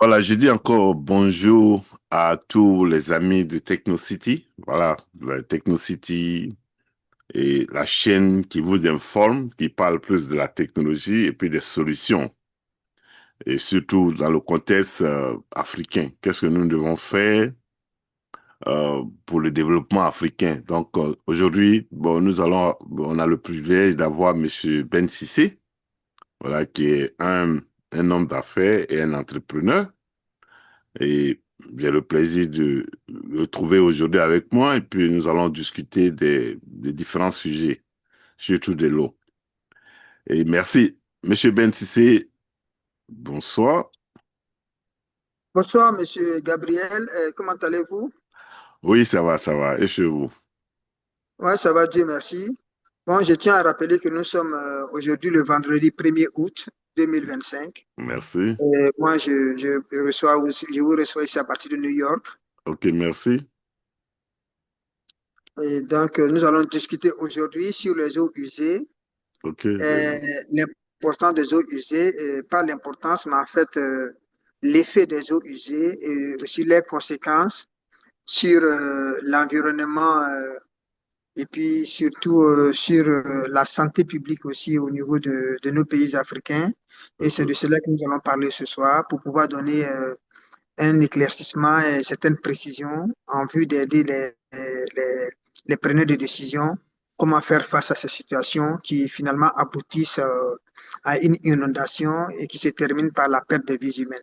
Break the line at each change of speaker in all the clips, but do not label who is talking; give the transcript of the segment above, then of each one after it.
Voilà, je dis encore bonjour à tous les amis de TechnoCity. Voilà, la TechnoCity est la chaîne qui vous informe, qui parle plus de la technologie et puis des solutions. Et surtout dans le contexte africain. Qu'est-ce que nous devons faire pour le développement africain? Donc aujourd'hui, bon, on a le privilège d'avoir Monsieur Ben Sissé, voilà, qui est un homme d'affaires et un entrepreneur. Et j'ai le plaisir de le trouver aujourd'hui avec moi et puis nous allons discuter des différents sujets, surtout de l'eau. Et merci. Monsieur Ben Sissé, bonsoir.
Bonsoir, Monsieur Gabriel. Comment allez-vous?
Oui, ça va, ça va. Et chez vous?
Oui, ça va, Dieu merci. Bon, je tiens à rappeler que nous sommes aujourd'hui le vendredi 1er août 2025.
Merci.
Moi, je vous reçois ici à partir de New York.
OK, merci.
Et donc, nous allons discuter aujourd'hui sur les eaux usées,
OK,
l'importance des eaux usées, pas l'importance, mais en fait, l'effet des eaux usées et aussi les conséquences sur l'environnement. Et puis surtout sur la santé publique aussi au niveau de nos pays africains. Et c'est de cela que nous allons parler ce soir pour pouvoir donner un éclaircissement et certaines précisions en vue d'aider les preneurs de décision, comment faire face à ces situations qui finalement aboutissent à une inondation et qui se terminent par la perte de vies humaines.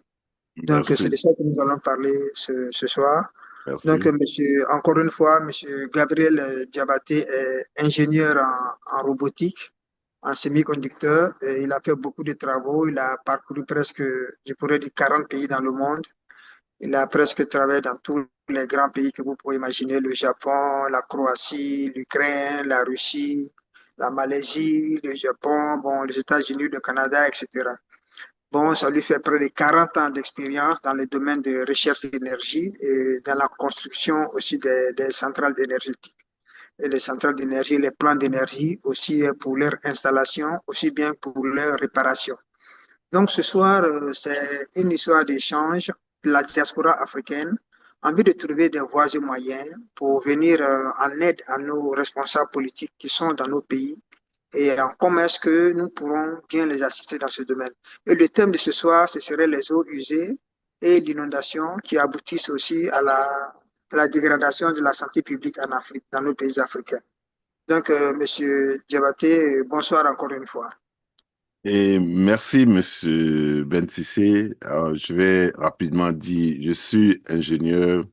Donc, c'est de
merci,
ça que nous allons parler ce soir. Donc,
merci.
encore une fois, monsieur Gabriel Diabaté est ingénieur en robotique, en semi-conducteur. Et il a fait beaucoup de travaux. Il a parcouru presque, je pourrais dire, 40 pays dans le monde. Il a presque travaillé dans tous les grands pays que vous pouvez imaginer, le Japon, la Croatie, l'Ukraine, la Russie, la Malaisie, le Japon, bon, les États-Unis, le Canada, etc. Bon, ça lui fait près de 40 ans d'expérience dans le domaine de recherche d'énergie et dans la construction aussi des centrales d'énergie. Et les centrales d'énergie, les plans d'énergie aussi pour leur installation, aussi bien pour leur réparation. Donc ce soir, c'est une histoire d'échange de la diaspora africaine en vue de trouver des voies et moyens pour venir en aide à nos responsables politiques qui sont dans nos pays et comment est-ce que nous pourrons bien les assister dans ce domaine. Et le thème de ce soir, ce serait les eaux usées et l'inondation qui aboutissent aussi à la dégradation de la santé publique en Afrique, dans nos pays africains. Donc, Monsieur Diabaté, bonsoir encore une fois.
Et merci, Monsieur Ben Sissé. Je vais rapidement dire, je suis ingénieur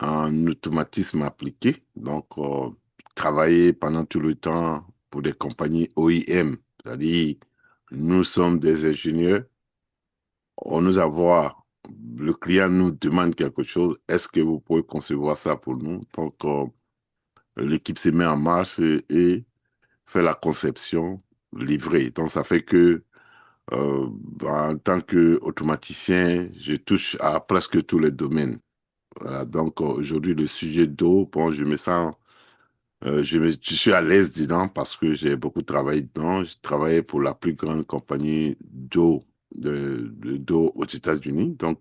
en automatisme appliqué. Donc, travailler pendant tout le temps pour des compagnies OIM, c'est-à-dire nous sommes des ingénieurs, on nous envoie, le client nous demande quelque chose, est-ce que vous pouvez concevoir ça pour nous? Donc, l'équipe se met en marche et fait la conception, livrer. Donc, ça fait que euh, en tant qu'automaticien, je touche à presque tous les domaines. Voilà, donc aujourd'hui, le sujet d'eau, bon, je suis à l'aise dedans parce que j'ai beaucoup travaillé dedans. Je travaillais pour la plus grande compagnie d'eau aux États-Unis. Donc,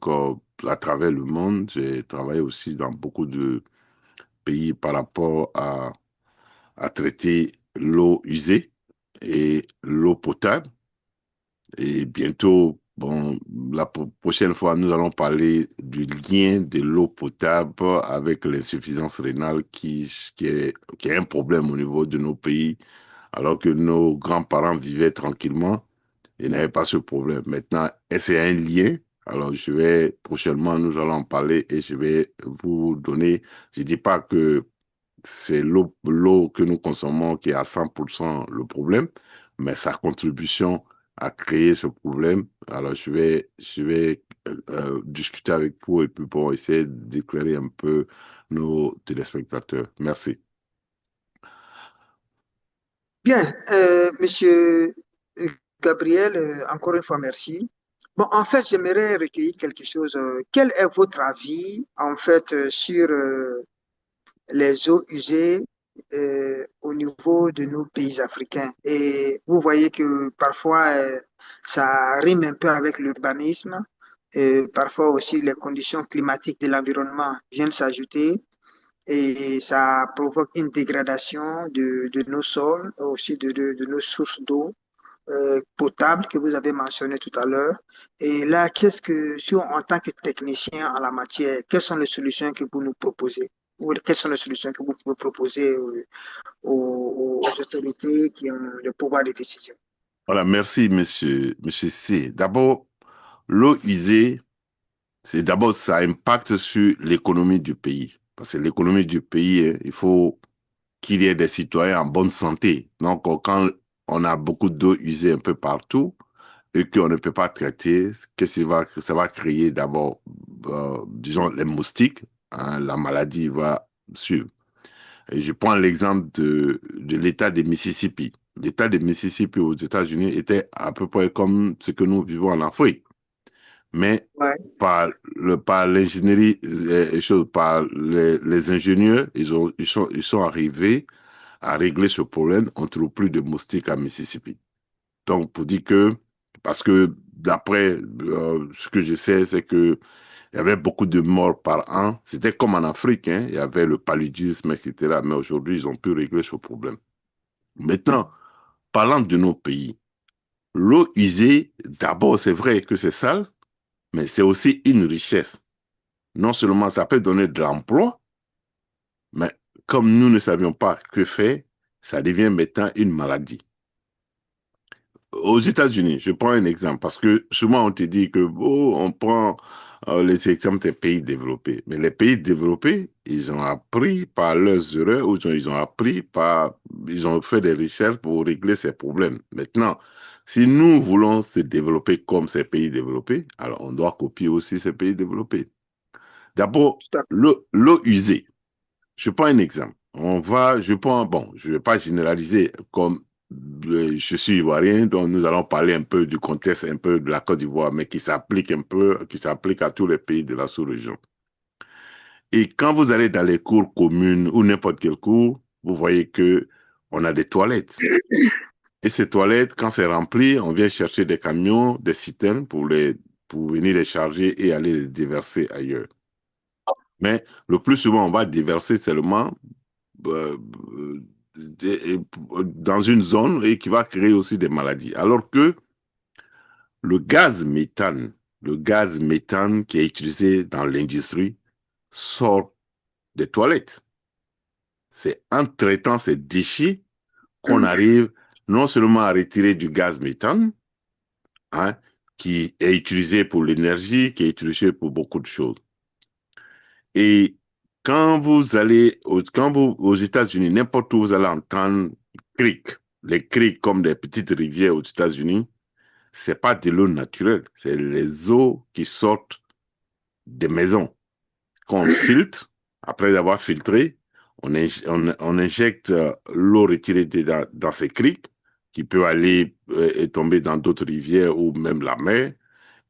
à travers le monde, j'ai travaillé aussi dans beaucoup de pays par rapport à traiter l'eau usée et l'eau potable. Et bientôt, bon, prochaine fois, nous allons parler du lien de l'eau potable avec l'insuffisance rénale qui est un problème au niveau de nos pays, alors que nos grands-parents vivaient tranquillement et n'avaient pas ce problème. Maintenant, est-ce un lien? Alors, prochainement, nous allons en parler et je vais vous donner, je dis pas que c'est l'eau que nous consommons qui est à 100% le problème, mais sa contribution à créer ce problème. Alors, je vais discuter avec vous et puis pour essayer d'éclairer un peu nos téléspectateurs. Merci.
Bien, Monsieur Gabriel, encore une fois, merci. Bon, en fait, j'aimerais recueillir quelque chose. Quel est votre avis, en fait, sur les eaux usées au niveau de nos pays africains? Et vous voyez que parfois, ça rime un peu avec l'urbanisme. Et parfois aussi, les conditions climatiques de l'environnement viennent s'ajouter et ça provoque une dégradation de nos sols, aussi de nos sources d'eau potable que vous avez mentionné tout à l'heure. Et là, si en tant que technicien en la matière, quelles sont les solutions que vous nous proposez? Ou quelles sont les solutions que vous pouvez proposer aux autorités qui ont le pouvoir de décision?
Voilà, merci, monsieur C. D'abord, l'eau usée, d'abord, ça impacte sur l'économie du pays. Parce que l'économie du pays, il faut qu'il y ait des citoyens en bonne santé. Donc, quand on a beaucoup d'eau usée un peu partout et qu'on ne peut pas traiter, ça va créer d'abord, disons, les moustiques, hein, la maladie va suivre. Et je prends l'exemple de l'État de Mississippi. L'État de Mississippi aux États-Unis était à peu près comme ce que nous vivons en Afrique. Mais
Ouais,
par l'ingénierie, par les ingénieurs, ils sont arrivés à régler ce problème. On ne trouve plus de moustiques à Mississippi. Donc, pour dire que, parce que d'après ce que je sais, c'est que il y avait beaucoup de morts par an. C'était comme en Afrique, hein. Il y avait le paludisme, etc. Mais aujourd'hui, ils ont pu régler ce problème. Maintenant, parlant de nos pays, l'eau usée, d'abord, c'est vrai que c'est sale, mais c'est aussi une richesse. Non seulement ça peut donner de l'emploi, mais comme nous ne savions pas que faire, ça devient maintenant une maladie. Aux États-Unis, je prends un exemple, parce que souvent on te dit que oh, on prend les exemples des pays développés. Mais les pays développés, ils ont appris par leurs erreurs, ou ils ont appris par, ils ont fait des recherches pour régler ces problèmes. Maintenant, si nous voulons se développer comme ces pays développés, alors on doit copier aussi ces pays développés. D'abord,
tout à fait.
l'eau usée. Je prends un exemple. Bon, je ne vais pas généraliser comme je suis ivoirien, donc nous allons parler un peu du contexte, un peu de la Côte d'Ivoire, mais qui s'applique un peu, qui s'applique à tous les pays de la sous-région. Et quand vous allez dans les cours communes ou n'importe quel cours, vous voyez que on a des toilettes. Et ces toilettes, quand c'est rempli, on vient chercher des camions, des citernes pour venir les charger et aller les déverser ailleurs. Mais le plus souvent, on va déverser seulement euh, dans une zone et qui va créer aussi des maladies. Alors que le le gaz méthane qui est utilisé dans l'industrie sort des toilettes. C'est en traitant ces déchets qu'on arrive non seulement à retirer du gaz méthane, hein, qui est utilisé pour l'énergie, qui est utilisé pour beaucoup de choses. Et quand vous aux États-Unis, n'importe où vous allez entendre criques, les criques comme des petites rivières aux États-Unis, c'est pas de l'eau naturelle, c'est les eaux qui sortent des maisons qu'on filtre. Après avoir filtré, on injecte l'eau retirée dans ces criques qui peut aller et tomber dans d'autres rivières ou même la mer.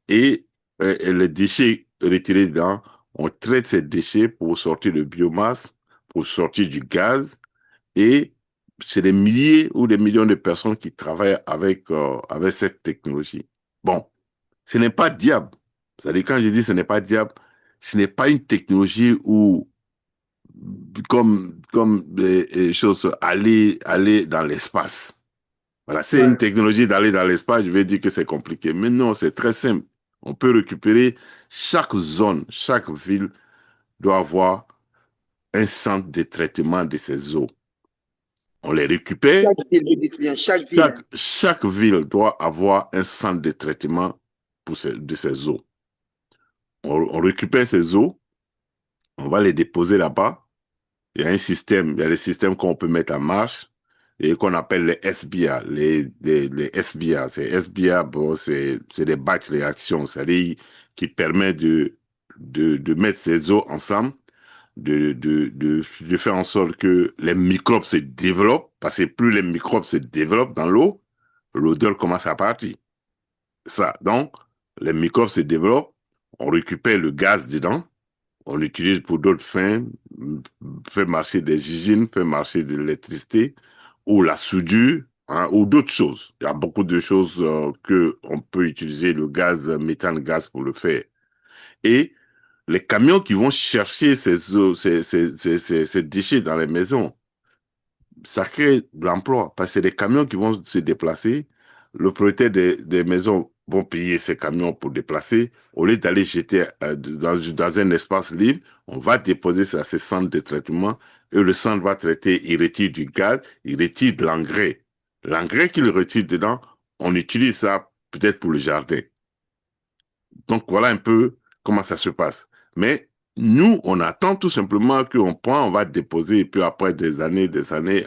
Et les déchets retirés dedans, on traite ces déchets pour sortir de biomasse, pour sortir du gaz. Et c'est des milliers ou des millions de personnes qui travaillent avec cette technologie. Bon, ce n'est pas diable. C'est-à-dire, quand je dis ce n'est pas diable, ce n'est pas une technologie où, comme choses, aller dans l'espace. Voilà, c'est une
Ouais.
technologie d'aller dans l'espace, je vais dire que c'est compliqué. Mais non, c'est très simple. On peut récupérer chaque zone, chaque ville doit avoir un centre de traitement de ces eaux. On les récupère.
Chaque ville, vous dites bien, chaque ville.
Chaque ville doit avoir un centre de traitement de ces eaux. On récupère ces eaux, on va les déposer là-bas. Il y a des systèmes qu'on peut mettre en marche et qu'on appelle les SBA. Les SBA, c'est SBA, bon, c'est des batch réactions, c'est-à-dire qui permet de mettre ces eaux ensemble, de faire en sorte que les microbes se développent, parce que plus les microbes se développent dans l'eau, l'odeur commence à partir. Ça, donc, les microbes se développent, on récupère le gaz dedans, on l'utilise pour d'autres fins, fait marcher des usines, fait marcher de l'électricité, ou la soudure, hein, ou d'autres choses. Il y a beaucoup de choses que on peut utiliser le gaz, méthane gaz pour le faire. et les camions qui vont chercher ces déchets dans les maisons, ça crée de l'emploi parce que c'est des camions qui vont se déplacer. Le propriétaire des maisons vont payer ces camions pour déplacer. Au lieu d'aller jeter dans un espace libre, on va déposer ça à ces centres de traitement et le centre va traiter, il retire du gaz, il retire de l'engrais. L'engrais qu'il retire dedans, on utilise ça peut-être pour le jardin. Donc voilà un peu comment ça se passe. Mais nous, on attend tout simplement qu'on prend, on va déposer, et puis après des années,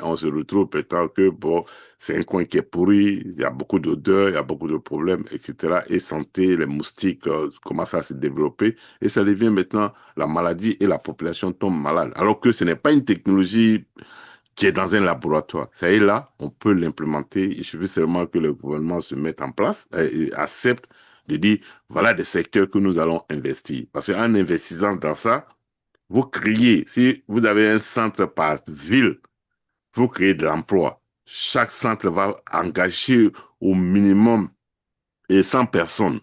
on se retrouve peut-être que, bon, c'est un coin qui est pourri, il y a beaucoup d'odeurs, il y a beaucoup de problèmes, etc. Et santé, les moustiques commencent à se développer, et ça devient maintenant la maladie et la population tombe malade. Alors que ce n'est pas une technologie qui est dans un laboratoire. Ça y est là, on peut l'implémenter. Il suffit seulement que le gouvernement se mette en place et accepte de dire, voilà des secteurs que nous allons investir. Parce qu'en investissant dans ça, vous créez, si vous avez un centre par ville, vous créez de l'emploi. Chaque centre va engager au minimum 100 personnes.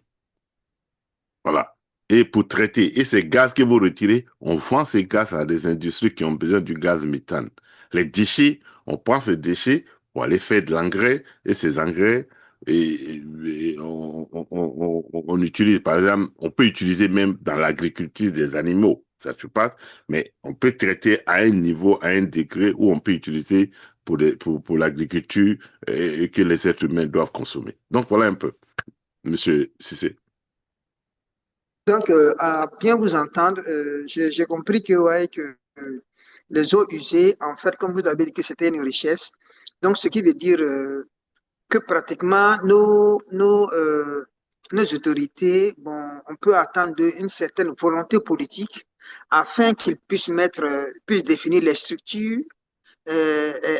Voilà. Et pour traiter, et ces gaz que vous retirez, on vend ces gaz à des industries qui ont besoin du gaz méthane. Les déchets, on prend ces déchets pour aller faire de l'engrais, et ces engrais, on utilise, par exemple, on peut utiliser même dans l'agriculture des animaux, ça se passe, mais on peut traiter à un niveau, à un degré où on peut utiliser pour l'agriculture et que les êtres humains doivent consommer. Donc voilà un peu, monsieur Cissé.
Donc, à bien vous entendre, j'ai compris que, ouais, que les eaux usées, en fait, comme vous avez dit que c'était une richesse, donc ce qui veut dire que pratiquement nos autorités, bon, on peut attendre une certaine volonté politique afin qu'ils puissent puissent définir les structures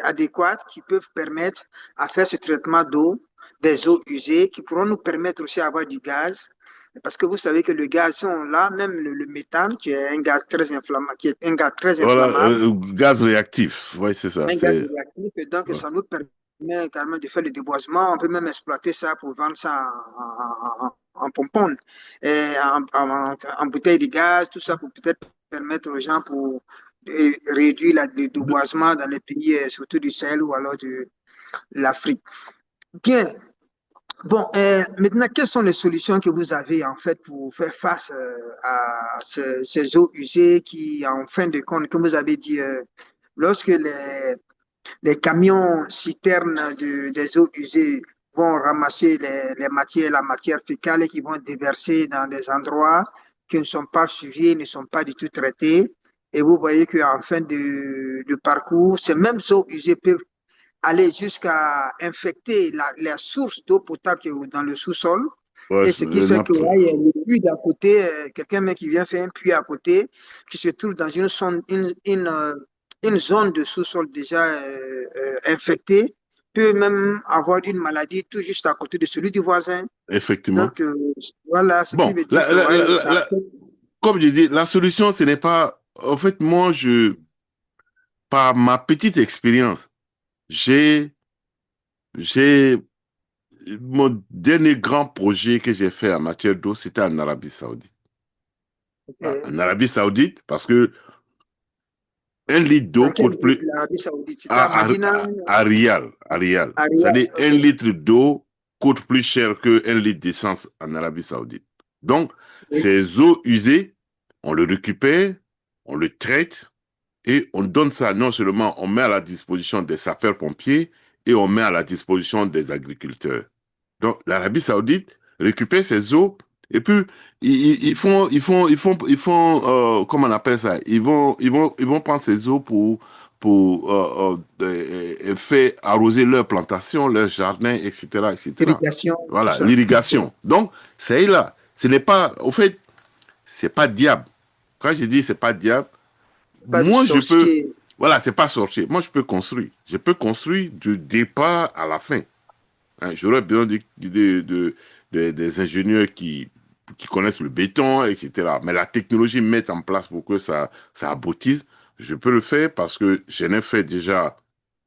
adéquates qui peuvent permettre à faire ce traitement d'eau, des eaux usées, qui pourront nous permettre aussi d'avoir du gaz. Parce que vous savez que le gaz, si on l'a, même le méthane, qui est un gaz très inflammable, qui est un gaz très
Voilà,
inflammable,
gaz réactif, oui, c'est ça.
un gaz réactif, et donc
Ouais.
ça nous permet également de faire le déboisement. On peut même exploiter ça pour vendre ça en pompon, en bouteille de gaz, tout ça pour peut-être permettre aux gens pour réduire le déboisement dans les pays, surtout du Sahel ou alors de l'Afrique. Bien. Bon, maintenant, quelles sont les solutions que vous avez en fait pour faire face à ces eaux usées qui, en fin de compte, comme vous avez dit, lorsque les camions citernes des eaux usées vont ramasser les matières, la matière fécale et qui vont déverser dans des endroits qui ne sont pas suivis, ne sont pas du tout traités. Et vous voyez qu'en fin de parcours, ces mêmes eaux usées peuvent aller jusqu'à infecter la source d'eau potable qui est dans le sous-sol.
Ouais,
Et ce qui
le
fait que
nappe.
ouais, il y a le puits d'à côté, quelqu'un même qui vient faire un puits à côté, qui se trouve dans une zone de sous-sol déjà infectée, peut même avoir une maladie tout juste à côté de celui du voisin.
Effectivement.
Donc, voilà, ce qui
Bon,
veut dire que ouais, ça
comme je dis, la solution, ce n'est pas. En fait, moi, par ma petite expérience, j'ai, j'ai, mon dernier grand projet que j'ai fait en matière d'eau, c'était en Arabie Saoudite. Ah,
affecte.
en Arabie Saoudite, parce que un litre d'eau
Dans quelle
coûte
ville
plus
de l'Arabie Saoudite? C'était à Madina,
à Riyal, à Riyal.
à Riyad?
C'est-à-dire, un
Ok.
litre d'eau coûte plus cher qu'un litre d'essence en Arabie Saoudite. Donc,
Oui.
ces eaux usées, on le récupère, on le traite et on donne ça, non seulement on met à la disposition des sapeurs-pompiers et on met à la disposition des agriculteurs. Donc, l'Arabie Saoudite récupère ces eaux et puis comment on appelle ça? Ils vont prendre ces eaux pour faire arroser leurs plantations, leurs jardins, etc., etc.
Irrigation, tout
Voilà,
ça.
l'irrigation. Donc, c'est là. Ce n'est pas, au fait, c'est pas diable. Quand je dis c'est pas diable,
Pas du
moi je peux,
sorcier.
voilà, c'est pas sorcier. Moi je peux construire. Je peux construire du départ à la fin. Hein, j'aurais besoin des ingénieurs qui connaissent le béton, etc. Mais la technologie mettre en place pour que ça aboutisse, je peux le faire parce que j'en ai fait déjà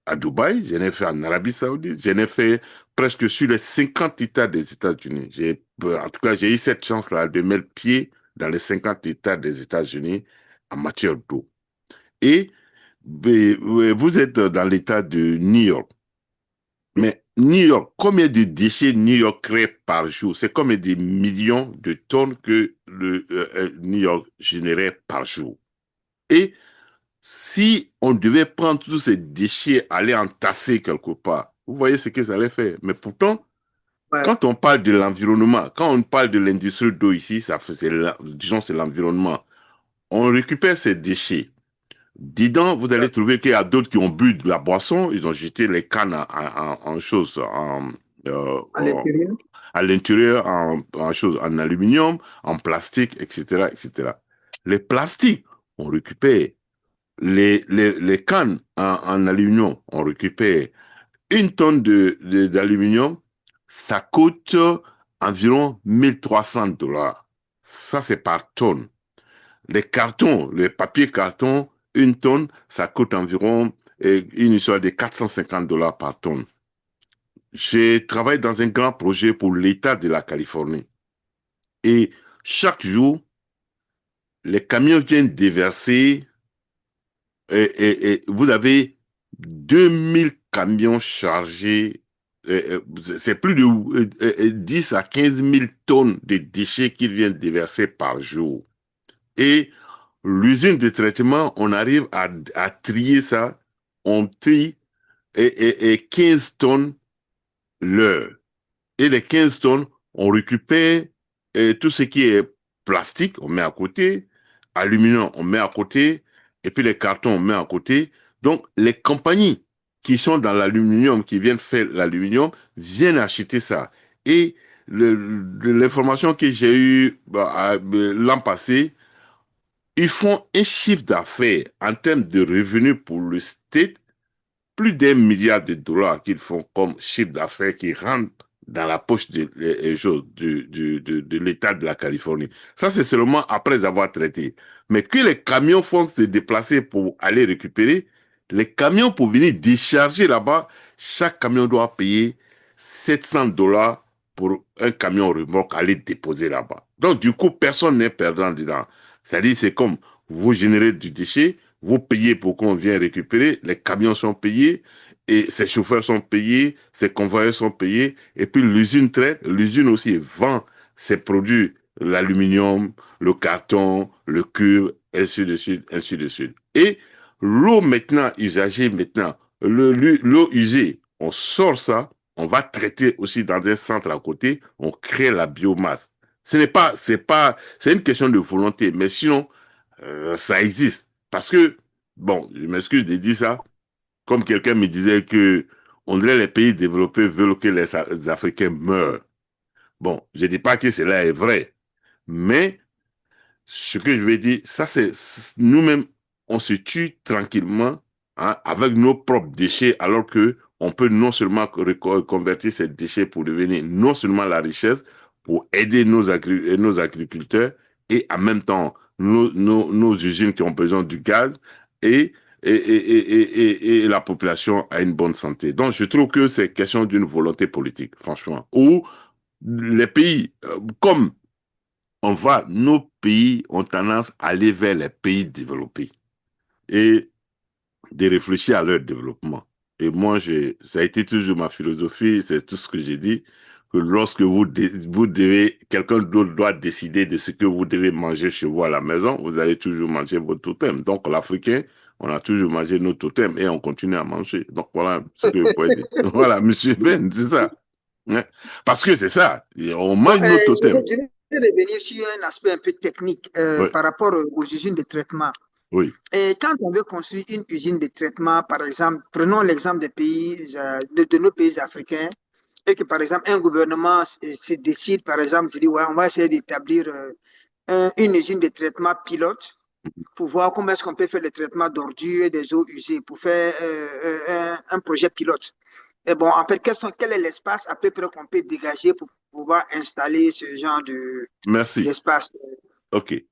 à Dubaï, j'en ai fait en Arabie Saoudite, j'en ai fait presque sur les 50 États des États-Unis. En tout cas, j'ai eu cette chance-là de mettre pied dans les 50 États des États-Unis en matière d'eau. Et vous êtes dans l'État de New York.
Oui,
Mais New York, combien de déchets New York crée par jour? C'est combien de millions de tonnes que New York générait par jour? Et si on devait prendre tous ces déchets, aller entasser quelque part, vous voyez ce que ça allait faire. Mais pourtant,
ouais,
quand on parle de l'environnement, quand on parle de l'industrie d'eau ici, ça faisait, disons, c'est l'environnement. On récupère ces déchets. Dedans, vous allez trouver qu'il y a d'autres qui ont bu de la boisson, ils ont jeté les cannes en choses, euh,
à
en-
l'intérieur.
à l'intérieur, en choses, en aluminium, en plastique, etc., etc. Les plastiques, on récupère. Les cannes en aluminium, on récupère. Une tonne d'aluminium, ça coûte environ 1 300 $. Ça, c'est par tonne. Les cartons, les papiers cartons, une tonne, ça coûte environ une histoire de 450 $ par tonne. J'ai travaillé dans un grand projet pour l'État de la Californie. Et chaque jour, les camions viennent déverser et vous avez 2000 camions chargés. C'est plus de 10 à 15 000 tonnes de déchets qu'ils viennent déverser par jour. Et l'usine de traitement, on arrive à trier ça. On trie et 15 tonnes l'heure. Et les 15 tonnes, on récupère tout ce qui est plastique, on met à côté, aluminium, on met à côté, et puis les cartons, on met à côté. Donc, les compagnies qui sont dans l'aluminium, qui viennent faire l'aluminium, viennent acheter ça. Et l'information que j'ai eue l'an passé, ils font un chiffre d'affaires en termes de revenus pour le state plus d'1 milliard de dollars qu'ils font comme chiffre d'affaires qui rentre dans la poche de l'État de la Californie. Ça, c'est seulement après avoir traité. Mais que les camions font se déplacer pour aller récupérer, les camions pour venir décharger là-bas, chaque camion doit payer 700 $ pour un camion remorque aller déposer là-bas. Donc, du coup, personne n'est perdant dedans. C'est-à-dire, c'est comme vous générez du déchet, vous payez pour qu'on vienne récupérer, les camions sont payés, et ses chauffeurs sont payés, ses convoyeurs sont payés, et puis l'usine traite, l'usine aussi vend ses produits, l'aluminium, le carton, le cuivre, ainsi de suite, ainsi de suite. Et l'eau maintenant usagée, maintenant, l'eau usée, on sort ça, on va traiter aussi dans un centre à côté, on crée la biomasse. C'est une question de volonté, mais sinon, ça existe. Parce que, bon, je m'excuse de dire ça, comme quelqu'un me disait que on dirait les pays développés veulent que les Africains meurent. Bon, je ne dis pas que cela est vrai, mais ce que je veux dire, ça c'est nous-mêmes, on se tue tranquillement hein, avec nos propres déchets, alors que on peut non seulement convertir ces déchets pour devenir non seulement la richesse, pour aider nos agriculteurs et en même temps nos usines qui ont besoin du gaz et, et la population a une bonne santé. Donc je trouve que c'est question d'une volonté politique, franchement. Ou les pays comme nos pays ont tendance à aller vers les pays développés et de réfléchir à leur développement. Et moi, ça a été toujours ma philosophie, c'est tout ce que j'ai dit, que lorsque vous devez, quelqu'un d'autre doit décider de ce que vous devez manger chez vous à la maison, vous allez toujours manger votre totem. Donc, l'Africain, on a toujours mangé nos totems et on continue à manger. Donc, voilà ce que je pourrais dire. Voilà, Monsieur Ben, c'est ça. Hein. Parce que c'est ça, on
Bon,
mange nos totems.
je vais revenir sur un aspect un peu technique
Oui,
par rapport aux usines de traitement.
oui.
Et quand on veut construire une usine de traitement, par exemple, prenons l'exemple des pays, de nos pays africains, et que par exemple un gouvernement se décide, par exemple, se dit, ouais, on va essayer d'établir une usine de traitement pilote pour voir comment est-ce qu'on peut faire le traitement d'ordures et des eaux usées pour faire un projet pilote. Et bon, en fait, quel est l'espace à peu près qu'on peut dégager pour pouvoir installer ce genre
Merci.
d'espace?
OK.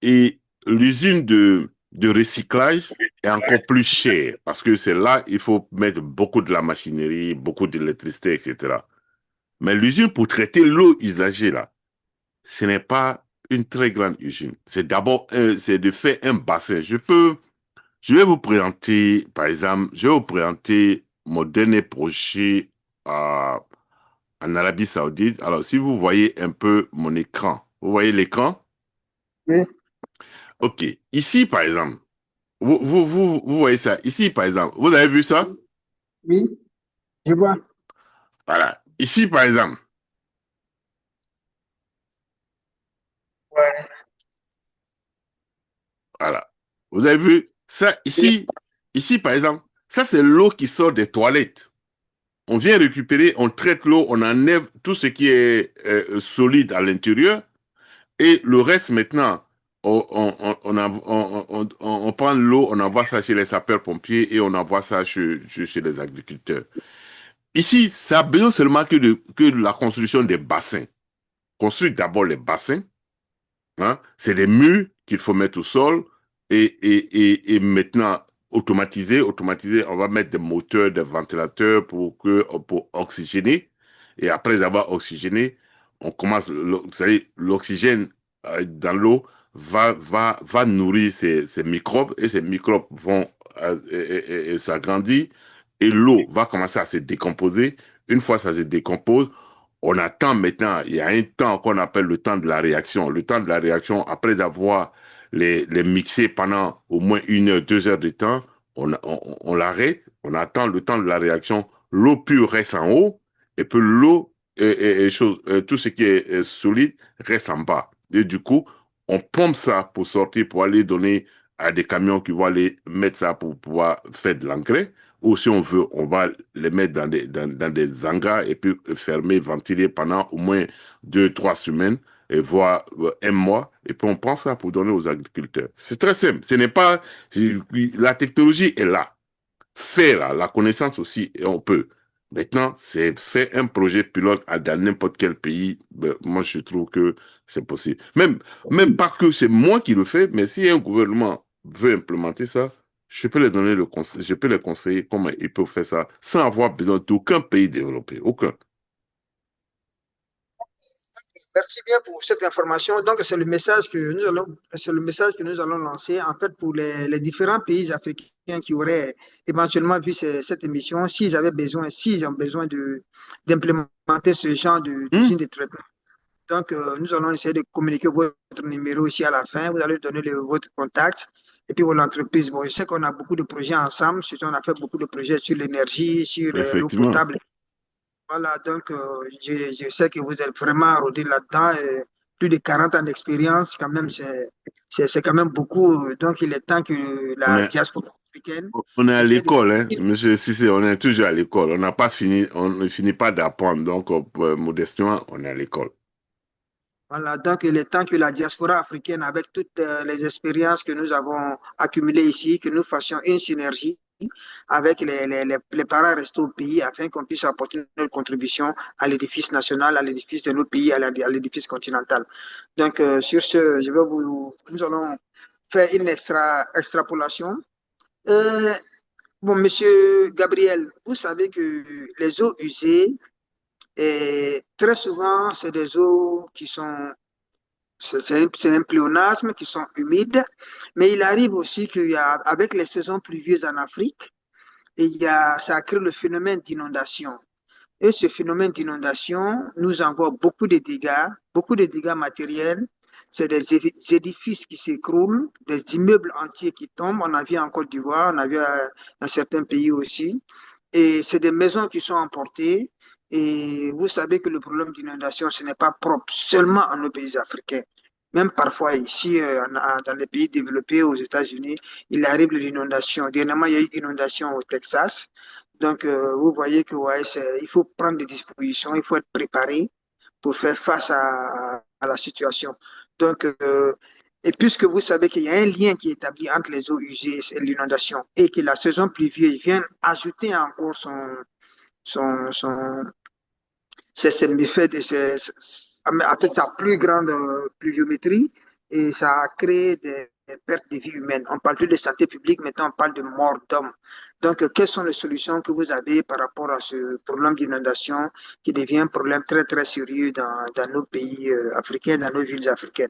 Et l'usine de recyclage est encore plus chère parce que c'est là, il faut mettre beaucoup de la machinerie, beaucoup d'électricité, etc. Mais l'usine pour traiter l'eau usagée, là, ce n'est pas une très grande usine. C'est d'abord, c'est de faire un bassin. Je vais vous présenter, par exemple, je vais vous présenter mon dernier projet euh, en Arabie Saoudite. Alors, si vous voyez un peu mon écran, vous voyez l'écran?
Oui,
OK. Ici, par exemple, vous voyez ça. Ici, par exemple, vous avez vu ça?
oui, je vois.
Voilà. Ici, par exemple,
Ouais.
voilà. Vous avez vu ça
Oui,
ici? Ici, par exemple, ça, c'est l'eau qui sort des toilettes. On vient récupérer, on traite l'eau, on enlève tout ce qui est solide à l'intérieur. Et le reste, maintenant, on prend l'eau, on envoie ça chez les sapeurs-pompiers et on envoie ça chez les agriculteurs. Ici, ça a besoin seulement que de la construction des bassins. Construire d'abord les bassins, hein. C'est des murs qu'il faut mettre au sol et maintenant automatiser, on va mettre des moteurs, des ventilateurs pour oxygéner. Et après avoir oxygéné, on commence, vous savez, l'oxygène dans l'eau va nourrir ces microbes et ces microbes vont s'agrandir et l'eau va commencer à se décomposer. Une fois ça se décompose, on attend maintenant, il y a un temps qu'on appelle le temps de la réaction. Le temps de la réaction, après avoir les mixés pendant au moins 1 heure, 2 heures de temps, on l'arrête, on attend le temps de la réaction. L'eau pure reste en haut et puis l'eau tout ce qui est solide reste en bas. Et du coup, on pompe ça pour sortir, pour aller donner à des camions qui vont aller mettre ça pour pouvoir faire de l'engrais. Ou si on veut, on va les mettre dans des hangars et puis fermer, ventiler pendant au moins 2, 3 semaines et voire 1 mois. Et puis on prend ça pour donner aux agriculteurs. C'est très simple. Ce n'est pas... La technologie est là. Faire la connaissance aussi, et on peut. Maintenant, c'est faire un projet pilote dans n'importe quel pays. Ben, moi, je trouve que c'est possible. Même pas que c'est moi qui le fais, mais si un gouvernement veut implémenter ça, je peux les donner le conseil, je peux les conseiller comment ils peuvent faire ça sans avoir besoin d'aucun pays développé. Aucun.
merci bien pour cette information. Donc, c'est le message que nous allons lancer en fait pour les différents pays africains qui auraient éventuellement vu cette émission, s'ils ont besoin d'implémenter ce genre d'usine
Hmm?
de traitement. Donc, nous allons essayer de communiquer votre numéro ici à la fin. Vous allez donner votre contact et puis votre entreprise. Bon, je sais qu'on a beaucoup de projets ensemble. Surtout, on a fait beaucoup de projets sur l'énergie, sur l'eau
Effectivement.
potable. Voilà, donc je sais que vous êtes vraiment rodé là-dedans. Et plus de 40 ans d'expérience, quand même, c'est quand même beaucoup. Donc, il est temps que
On
la
est,
diaspora africaine
on est à
essaie de...
l'école, hein. Monsieur Cissé, on est toujours à l'école. On n'a pas fini, on ne finit pas d'apprendre. Donc, modestement, on est à l'école.
Voilà, donc il est temps que la diaspora africaine, avec toutes les expériences que nous avons accumulées ici, que nous fassions une synergie avec les parents restés au pays afin qu'on puisse apporter notre contribution à l'édifice national, à l'édifice de nos pays, à l'édifice continental. Donc, sur ce, nous allons faire une extrapolation. Euh, bon, Monsieur Gabriel, vous savez que les eaux usées, très souvent, c'est des eaux qui sont c'est un pléonasme qui sont humides, mais il arrive aussi avec les saisons pluvieuses en Afrique, ça crée le phénomène d'inondation. Et ce phénomène d'inondation nous envoie beaucoup de dégâts matériels. C'est des édifices qui s'écroulent, des immeubles entiers qui tombent. On a vu en Côte d'Ivoire, on a vu dans certains pays aussi. Et c'est des maisons qui sont emportées. Et vous savez que le problème d'inondation, ce n'est pas propre seulement à nos pays africains. Même parfois ici, dans les pays développés, aux États-Unis, il arrive l'inondation. Dernièrement, il y a eu une inondation au Texas. Donc, vous voyez que ouais, il faut prendre des dispositions, il faut être préparé pour faire face à la situation. Donc, et puisque vous savez qu'il y a un lien qui est établi entre les eaux usées et l'inondation, et que la saison pluvieuse vient ajouter encore son, ses méfaits, avec sa plus grande pluviométrie, et ça a créé des pertes de vie humaines. On parle plus de santé publique, maintenant on parle de mort d'hommes. Donc, quelles sont les solutions que vous avez par rapport à ce problème d'inondation qui devient un problème très, très sérieux dans nos pays africains, dans nos villes africaines?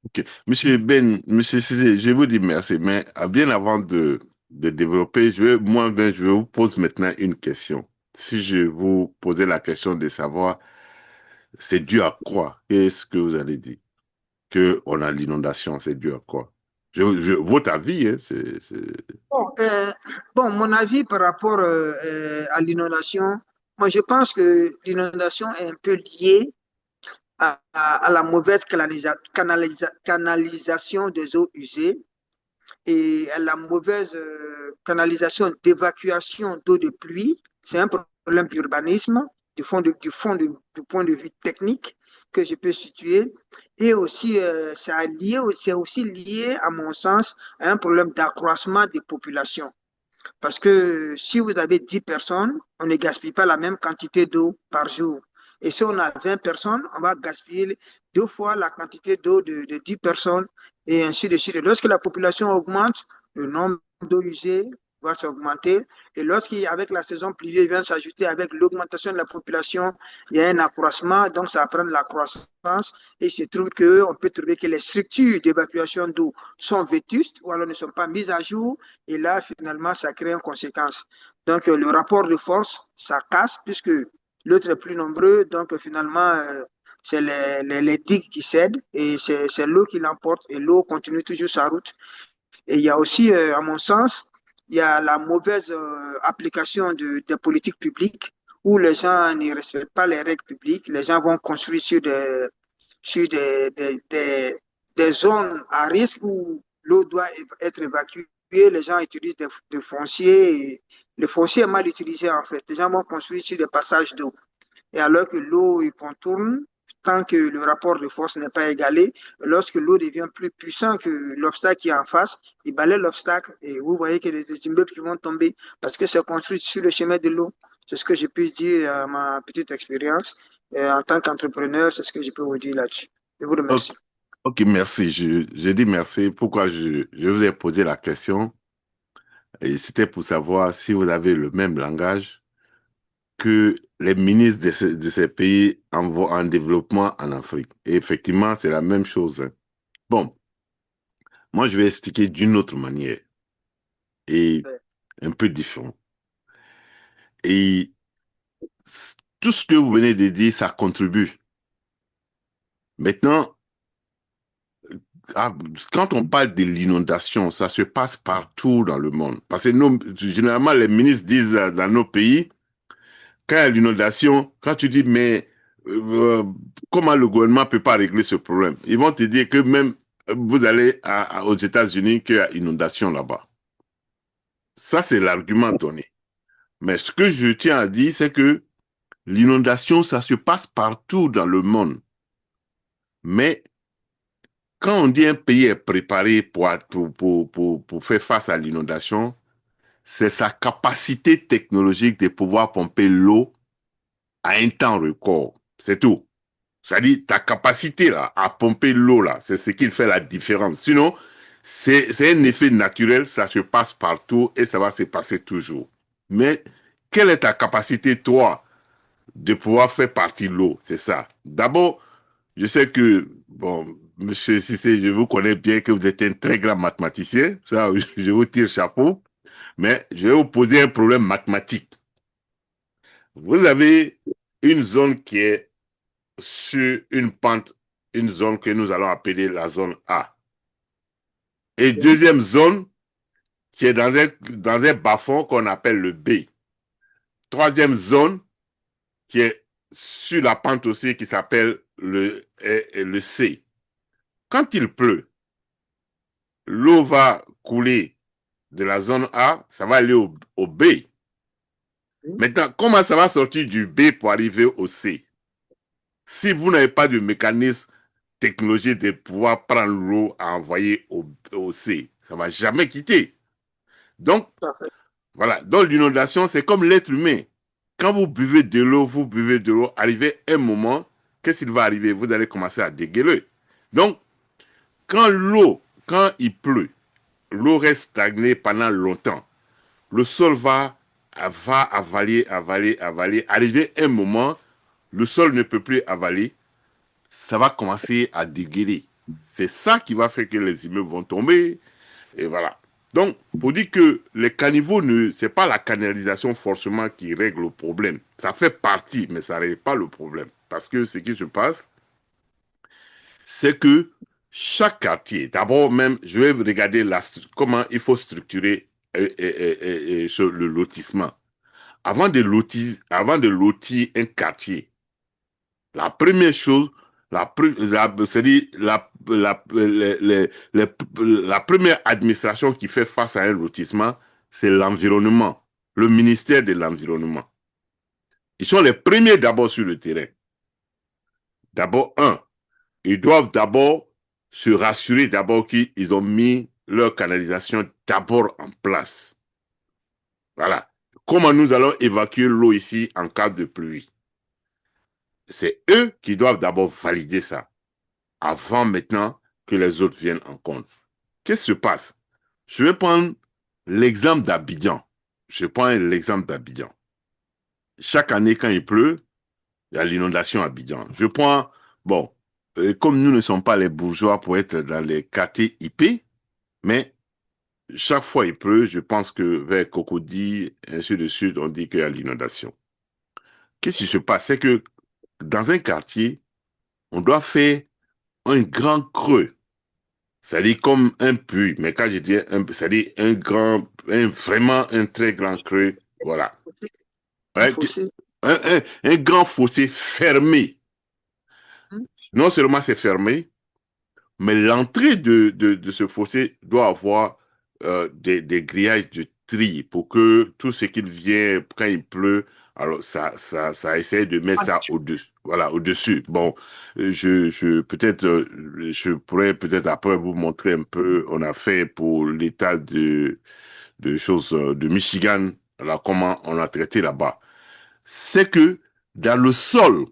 Ok. Monsieur Ben, Monsieur Cissé, je vous dis merci, mais bien avant de développer, je vais vous poser maintenant une question. Si je vous posais la question de savoir, c'est dû à quoi? Qu'est-ce que vous allez dire? Que on a l'inondation, c'est dû à quoi? Votre avis, hein,
Bon, mon avis par rapport à l'inondation, moi je pense que l'inondation est un peu liée à la mauvaise canalisation des eaux usées et à la mauvaise canalisation d'évacuation d'eau de pluie. C'est un problème d'urbanisme, du point de vue technique que je peux situer. Et aussi, c'est aussi lié, à mon sens, à un problème d'accroissement des populations. Parce que si vous avez 10 personnes, on ne gaspille pas la même quantité d'eau par jour. Et si on a 20 personnes, on va gaspiller deux fois la quantité d'eau de 10 personnes et ainsi de suite. Et lorsque la population augmente, le nombre d'eau usée va s'augmenter. Et lorsqu'avec la saison pluvieuse vient s'ajouter avec l'augmentation de la population, il y a un accroissement, donc ça prend de la croissance. Et il se trouve qu'on peut trouver que les structures d'évacuation d'eau sont vétustes ou alors ne sont pas mises à jour et là, finalement, ça crée une conséquence. Donc, le rapport de force, ça casse puisque l'autre est plus nombreux. Donc, finalement, c'est les digues qui cèdent et c'est l'eau qui l'emporte et l'eau continue toujours sa route. Et il y a aussi, à mon sens, il y a la mauvaise application des politiques publiques où les gens ne respectent pas les règles publiques. Les gens vont construire sur des zones à risque où l'eau doit être évacuée. Les gens utilisent des fonciers. Et le foncier est mal utilisé en fait. Les gens vont construire sur des passages d'eau. Et alors que l'eau il contourne, tant que le rapport de force n'est pas égalé, lorsque l'eau devient plus puissant que l'obstacle qui est en face, il balaie l'obstacle et vous voyez que les immeubles qui vont tomber parce que c'est construit sur le chemin de l'eau. C'est ce que je peux dire à ma petite expérience. Et en tant qu'entrepreneur, c'est ce que je peux vous dire là-dessus. Je vous
ok,
remercie.
ok, merci. Je dis merci. Pourquoi je vous ai posé la question? Et c'était pour savoir si vous avez le même langage que les ministres de ces pays en développement en Afrique. Et effectivement, c'est la même chose, hein. Bon, moi, je vais expliquer d'une autre manière et un peu différent. Et tout ce que vous venez de dire, ça contribue. Maintenant, ah, quand on parle de l'inondation, ça se passe partout dans le monde. Parce que généralement, les ministres disent dans nos pays, quand il y a l'inondation, quand tu dis, mais euh, comment le gouvernement ne peut pas régler ce problème? Ils vont te dire que même vous allez aux États-Unis, qu'il y a inondation là-bas. Ça, c'est l'argument donné. Mais ce que je tiens à dire, c'est que l'inondation, ça se passe partout dans le monde. Mais quand on dit un pays est préparé pour faire face à l'inondation, c'est sa capacité technologique de pouvoir pomper l'eau à un temps record. C'est tout. C'est-à-dire, ta capacité là, à pomper l'eau, là, c'est ce qui fait la différence. Sinon, c'est un effet naturel, ça se passe partout et ça va se passer toujours. Mais quelle est ta capacité, toi, de pouvoir faire partir l'eau? C'est ça. D'abord, je sais que, bon, monsieur Cissé, je vous connais bien que vous êtes un très grand mathématicien. Ça, je vous tire chapeau. Mais je vais vous poser un problème mathématique. Vous avez une zone qui est sur une pente, une zone que nous allons appeler la zone A. Et
Ok.
deuxième zone qui est dans un bas-fond qu'on appelle le B. Troisième zone qui est sur la pente aussi qui s'appelle le C. Quand il pleut, l'eau va couler de la zone A, ça va aller au B. Maintenant, comment ça va sortir du B pour arriver au C? Si vous n'avez pas de mécanisme technologique de pouvoir prendre l'eau à envoyer au C, ça ne va jamais quitter. Donc,
Parfait.
voilà. Donc, l'inondation, c'est comme l'être humain. Quand vous buvez de l'eau, arrivé un moment, qu'est-ce qu'il va arriver? Vous allez commencer à dégueuler. Donc, quand il pleut, l'eau reste stagnée pendant longtemps. Le sol va avaler, avaler, avaler. Arrivé un moment, le sol ne peut plus avaler. Ça va commencer à dégueuler. C'est ça qui va faire que les immeubles vont tomber. Et voilà. Donc, pour dire que les caniveaux, ce n'est pas la canalisation forcément qui règle le problème. Ça fait partie, mais ça ne règle pas le problème. Parce que ce qui se passe, c'est que chaque quartier, d'abord même, je vais regarder comment il faut structurer le lotissement. Avant de lotir un quartier, la première chose, c'est-à-dire la première administration qui fait face à un lotissement, c'est l'environnement, le ministère de l'Environnement. Ils sont les premiers d'abord sur le terrain. D'abord, ils doivent d'abord se rassurer d'abord qu'ils ont mis leur canalisation d'abord en place. Voilà. Comment nous allons évacuer l'eau ici en cas de pluie? C'est eux qui doivent d'abord valider ça, avant maintenant que les autres viennent en compte. Qu'est-ce qui se passe? Je vais prendre l'exemple d'Abidjan. Je prends l'exemple d'Abidjan. Chaque année, quand il pleut, il y a l'inondation à Abidjan. Je prends, bon, comme nous ne sommes pas les bourgeois pour être dans les quartiers IP, mais chaque fois il pleut, je pense que vers Cocody, ainsi de suite, on dit qu'il y a l'inondation. Qu'est-ce qui se passe? C'est que dans un quartier, on doit faire un grand creux. C'est-à-dire comme un puits, mais quand je dis c'est-à-dire vraiment un très grand creux, voilà.
Un
Ouais,
fossé.
un grand fossé fermé. Non seulement c'est fermé, mais l'entrée de ce fossé doit avoir des grillages de tri pour que tout ce qui vient quand il pleut, alors ça essaie de mettre ça au-dessus. Voilà, au-dessus. Bon, peut-être, je pourrais peut-être après vous montrer un peu, on a fait pour l'état de choses de Michigan, alors comment on a traité là-bas. C'est que dans le sol,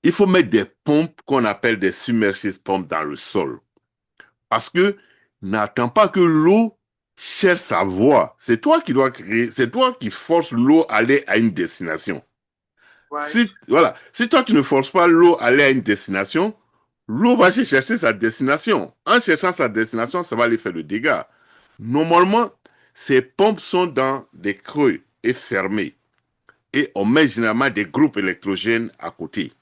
il faut mettre des pompes qu'on appelle des submersibles pompes dans le sol. Parce que n'attends pas que l'eau cherche sa voie. C'est toi qui dois créer, c'est toi qui forces l'eau à aller à une destination.
Ouais.
Si toi tu ne forces pas l'eau à aller à une destination, l'eau va chercher sa destination. En cherchant sa destination, ça va aller faire le dégât. Normalement, ces pompes sont dans des creux et fermées. Et on met généralement des groupes électrogènes à côté.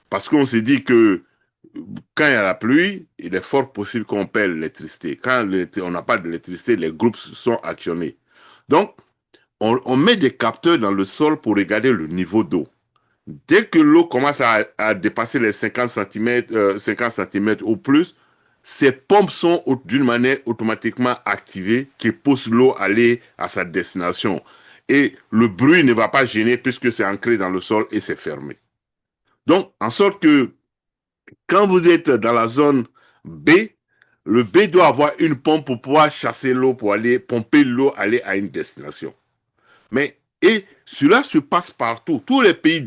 Parce qu'on se dit que quand il y a la pluie, il est fort possible qu'on perde l'électricité. Quand on n'a pas d'électricité, les groupes sont actionnés. Donc, on met des capteurs dans le sol pour regarder le niveau d'eau. Dès que l'eau commence à dépasser les 50 cm ou plus, ces pompes sont d'une manière automatiquement activées qui poussent l'eau à aller à sa destination. Et le bruit ne va pas gêner puisque c'est ancré dans le sol et c'est fermé. Donc, en sorte que quand vous êtes dans la zone B, le B doit avoir une pompe pour pouvoir chasser l'eau, pour aller pomper l'eau, aller à une destination. Et cela se passe partout. Tous les pays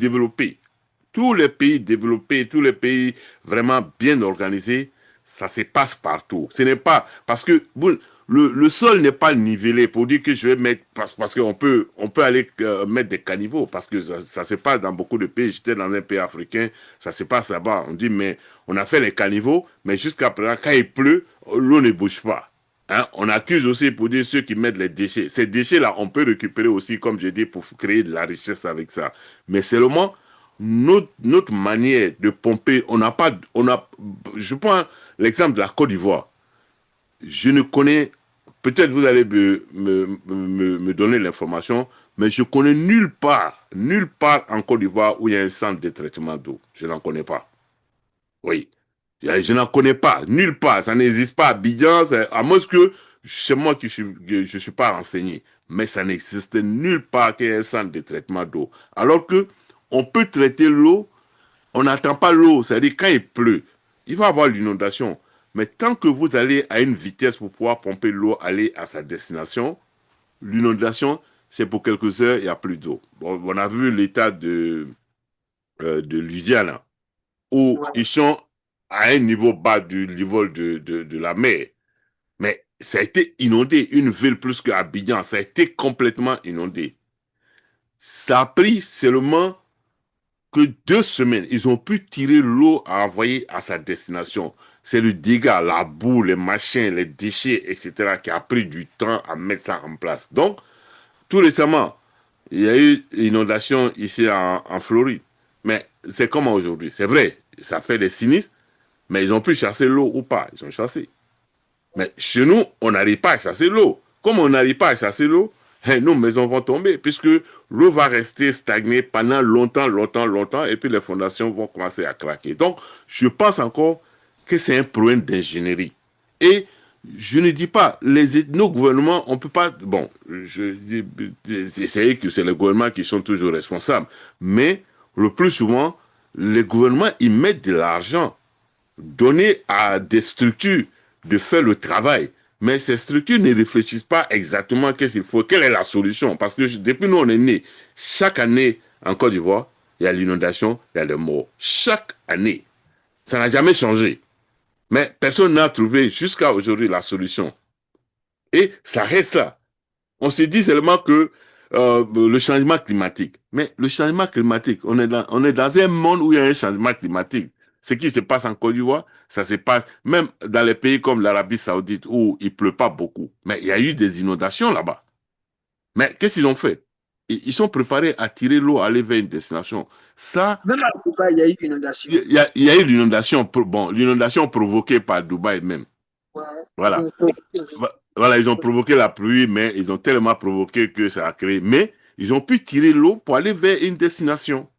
vraiment bien organisés, ça se passe partout. Ce n'est pas parce que le sol n'est pas nivelé pour dire que je vais mettre, parce on peut aller mettre des caniveaux, parce que ça se passe dans beaucoup de pays. J'étais dans un pays africain, ça se passe là-bas. On dit, mais on a fait les caniveaux, mais jusqu'à présent, quand il pleut, l'eau ne bouge pas. Hein, on accuse aussi pour dire ceux qui mettent les déchets. Ces déchets-là, on peut récupérer aussi, comme je dis, pour créer de la richesse avec ça. Mais seulement, notre manière de pomper, on n'a pas, je prends l'exemple de la Côte d'Ivoire. Je ne connais, peut-être vous allez me donner l'information, mais je connais nulle part en Côte d'Ivoire où il y a un centre de traitement d'eau. Je n'en connais pas. Oui. Je n'en connais pas, nulle part. Ça n'existe pas à Abidjan, à moins que c'est moi qui je suis pas renseigné. Mais ça n'existe nulle part qu'il y ait un centre de traitement d'eau. Alors que on peut traiter l'eau, on n'attend pas l'eau. C'est-à-dire quand il pleut, il va y avoir l'inondation. Mais tant que vous allez à une vitesse pour pouvoir pomper l'eau, aller à sa destination, l'inondation, c'est pour quelques heures, il n'y a plus d'eau. Bon, on a vu l'état de Louisiane, où
Ouais.
ils sont à un niveau bas du niveau de la mer. Mais ça a été inondé, une ville plus qu'Abidjan, ça a été complètement inondé. Ça a pris seulement que 2 semaines. Ils ont pu tirer l'eau à envoyer à sa destination. C'est le dégât, la boue, les machins, les déchets, etc., qui a pris du temps à mettre ça en place. Donc, tout récemment, il y a eu une inondation ici en Floride. Mais c'est comment aujourd'hui? C'est vrai, ça fait des sinistres, mais ils ont pu chasser l'eau ou pas? Ils ont chassé. Mais chez nous, on n'arrive pas à chasser l'eau. Comme on n'arrive pas à chasser l'eau, nos maisons vont tomber, puisque l'eau va rester stagnée pendant longtemps, longtemps, longtemps, et puis les fondations vont commencer à craquer. Donc, je pense encore que c'est un problème d'ingénierie. Et je ne dis pas, nos gouvernements, on ne peut pas... Bon, j'essaie que c'est les gouvernements qui sont toujours responsables, mais le plus souvent, les gouvernements, ils mettent de l'argent donner à des structures de faire le travail. Mais ces structures ne réfléchissent pas exactement qu'est-ce qu'il faut, quelle est la solution. Parce que depuis nous, on est nés, chaque année en Côte d'Ivoire, il y a l'inondation, il y a les morts. Chaque année. Ça n'a jamais changé. Mais personne n'a trouvé jusqu'à aujourd'hui la solution. Et ça reste là. On se dit seulement que le changement climatique. Mais le changement climatique, on est dans un monde où il y a un changement climatique. Ce qui se passe en Côte d'Ivoire, ça se passe même dans les pays comme l'Arabie Saoudite où il ne pleut pas beaucoup. Mais il y a eu des inondations là-bas. Mais qu'est-ce qu'ils ont fait? Ils sont préparés à tirer l'eau, aller vers une destination. Ça,
Même à Dubaï, il y a eu inondation.
il y a eu l'inondation, bon, l'inondation provoquée par Dubaï même.
Ouais, ils
Voilà.
ont profité.
Voilà, ils ont provoqué la pluie, mais ils ont tellement provoqué que ça a créé. Mais ils ont pu tirer l'eau pour aller vers une destination.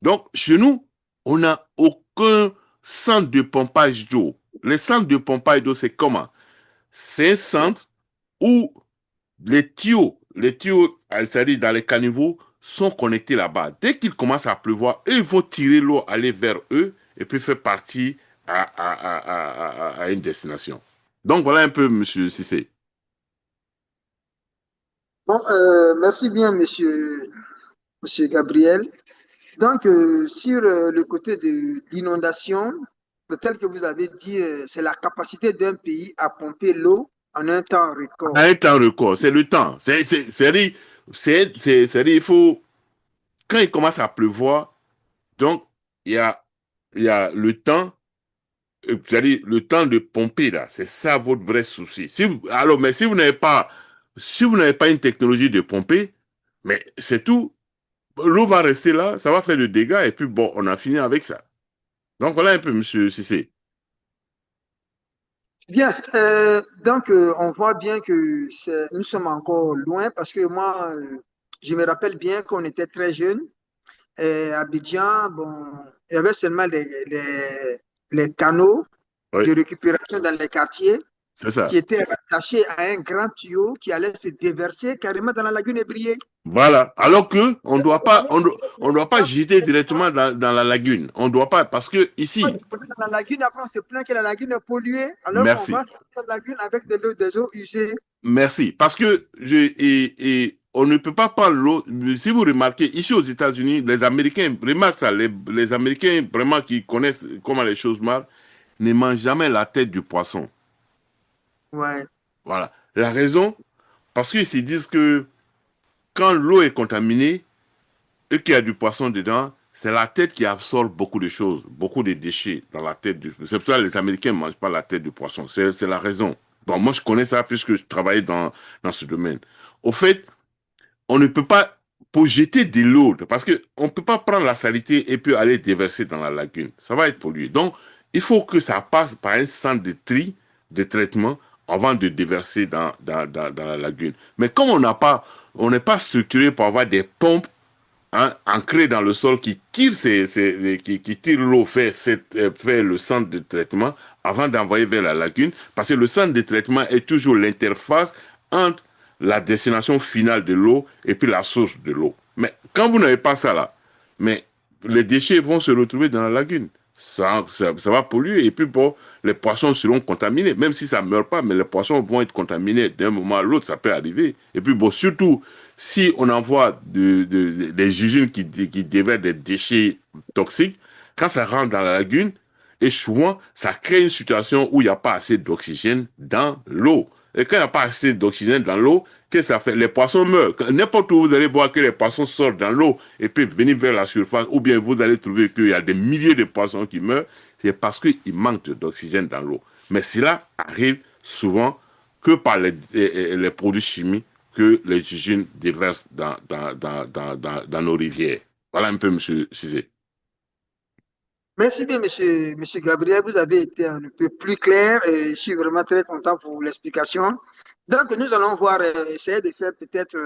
Donc, chez nous, on n'a aucun centre de pompage d'eau. Les centres de pompage d'eau, c'est comment? C'est un centre où les tuyaux, c'est-à-dire dans les caniveaux, sont connectés là-bas. Dès qu'il commence à pleuvoir, eux, ils vont tirer l'eau, aller vers eux, et puis faire partie à une destination. Donc, voilà un peu, monsieur Cissé.
Bon, merci bien, monsieur Gabriel. Donc, sur le côté de l'inondation, tel que vous avez dit, c'est la capacité d'un pays à pomper l'eau en un temps
À
record.
un temps record, c'est le temps. C'est-à-dire, il faut, quand il commence à pleuvoir, donc, il y a, il y a le temps, c'est-à-dire le temps de pomper, là. C'est ça votre vrai souci. Alors, mais si vous n'avez pas une technologie de pomper, mais c'est tout. L'eau va rester là, ça va faire des dégâts, et puis bon, on a fini avec ça. Donc, voilà un peu, monsieur Cissé.
Bien, donc on voit bien que nous sommes encore loin parce que moi, je me rappelle bien qu'on était très jeunes. Et à Abidjan, bon, il y avait seulement les canaux
Oui,
de récupération dans les quartiers
c'est
qui
ça.
étaient rattachés à un grand tuyau qui allait se déverser carrément dans la lagune ébriée.
Voilà. Alors que on doit pas jeter directement dans la lagune. On doit pas, parce que ici,
Dans la lagune, après on se plaint que la lagune est polluée, alors qu'on va
merci,
sur la lagune avec des eaux usées.
merci, parce que on ne peut pas prendre l'eau. Si vous remarquez, ici aux États-Unis, les Américains, remarquent ça, les Américains vraiment qui connaissent comment les choses marchent, ne mangent jamais la tête du poisson.
Ouais.
Voilà. La raison, parce qu'ils se disent que quand l'eau est contaminée, et qu'il y a du poisson dedans, c'est la tête qui absorbe beaucoup de choses, beaucoup de déchets dans la tête du. C'est pour ça que les Américains ne mangent pas la tête du poisson. C'est la raison. Bon, moi, je connais ça puisque je travaillais dans ce domaine. Au fait, on ne peut pas, pour jeter de l'eau, parce qu'on ne peut pas prendre la saleté et puis aller déverser dans la lagune. Ça va être pollué. Donc, il faut que ça passe par un centre de tri, de traitement, avant de déverser dans la lagune. Mais comme on n'est pas structuré pour avoir des pompes ancré dans le sol qui tire, qui tire l'eau vers le centre de traitement avant d'envoyer vers la lagune, parce que le centre de traitement est toujours l'interface entre la destination finale de l'eau et puis la source de l'eau. Mais quand vous n'avez pas ça là, mais les déchets vont se retrouver dans la lagune. Ça va polluer et puis bon, les poissons seront contaminés, même si ça ne meurt pas, mais les poissons vont être contaminés d'un moment à l'autre, ça peut arriver. Et puis bon, surtout, si on envoie des usines qui déversent des déchets toxiques, quand ça rentre dans la lagune, et souvent, ça crée une situation où il n'y a pas assez d'oxygène dans l'eau. Et quand il n'y a pas assez d'oxygène dans l'eau, qu'est-ce que ça fait? Les poissons meurent. N'importe où vous allez voir que les poissons sortent dans l'eau et puis venir vers la surface, ou bien vous allez trouver qu'il y a des milliers de poissons qui meurent, c'est parce qu'il manque d'oxygène dans l'eau. Mais cela arrive souvent que par les produits chimiques que les usines déversent dans nos rivières. Voilà un peu, monsieur Cizé.
Merci bien, monsieur Gabriel. Vous avez été un peu plus clair et je suis vraiment très content pour l'explication. Donc, nous allons voir, essayer de faire peut-être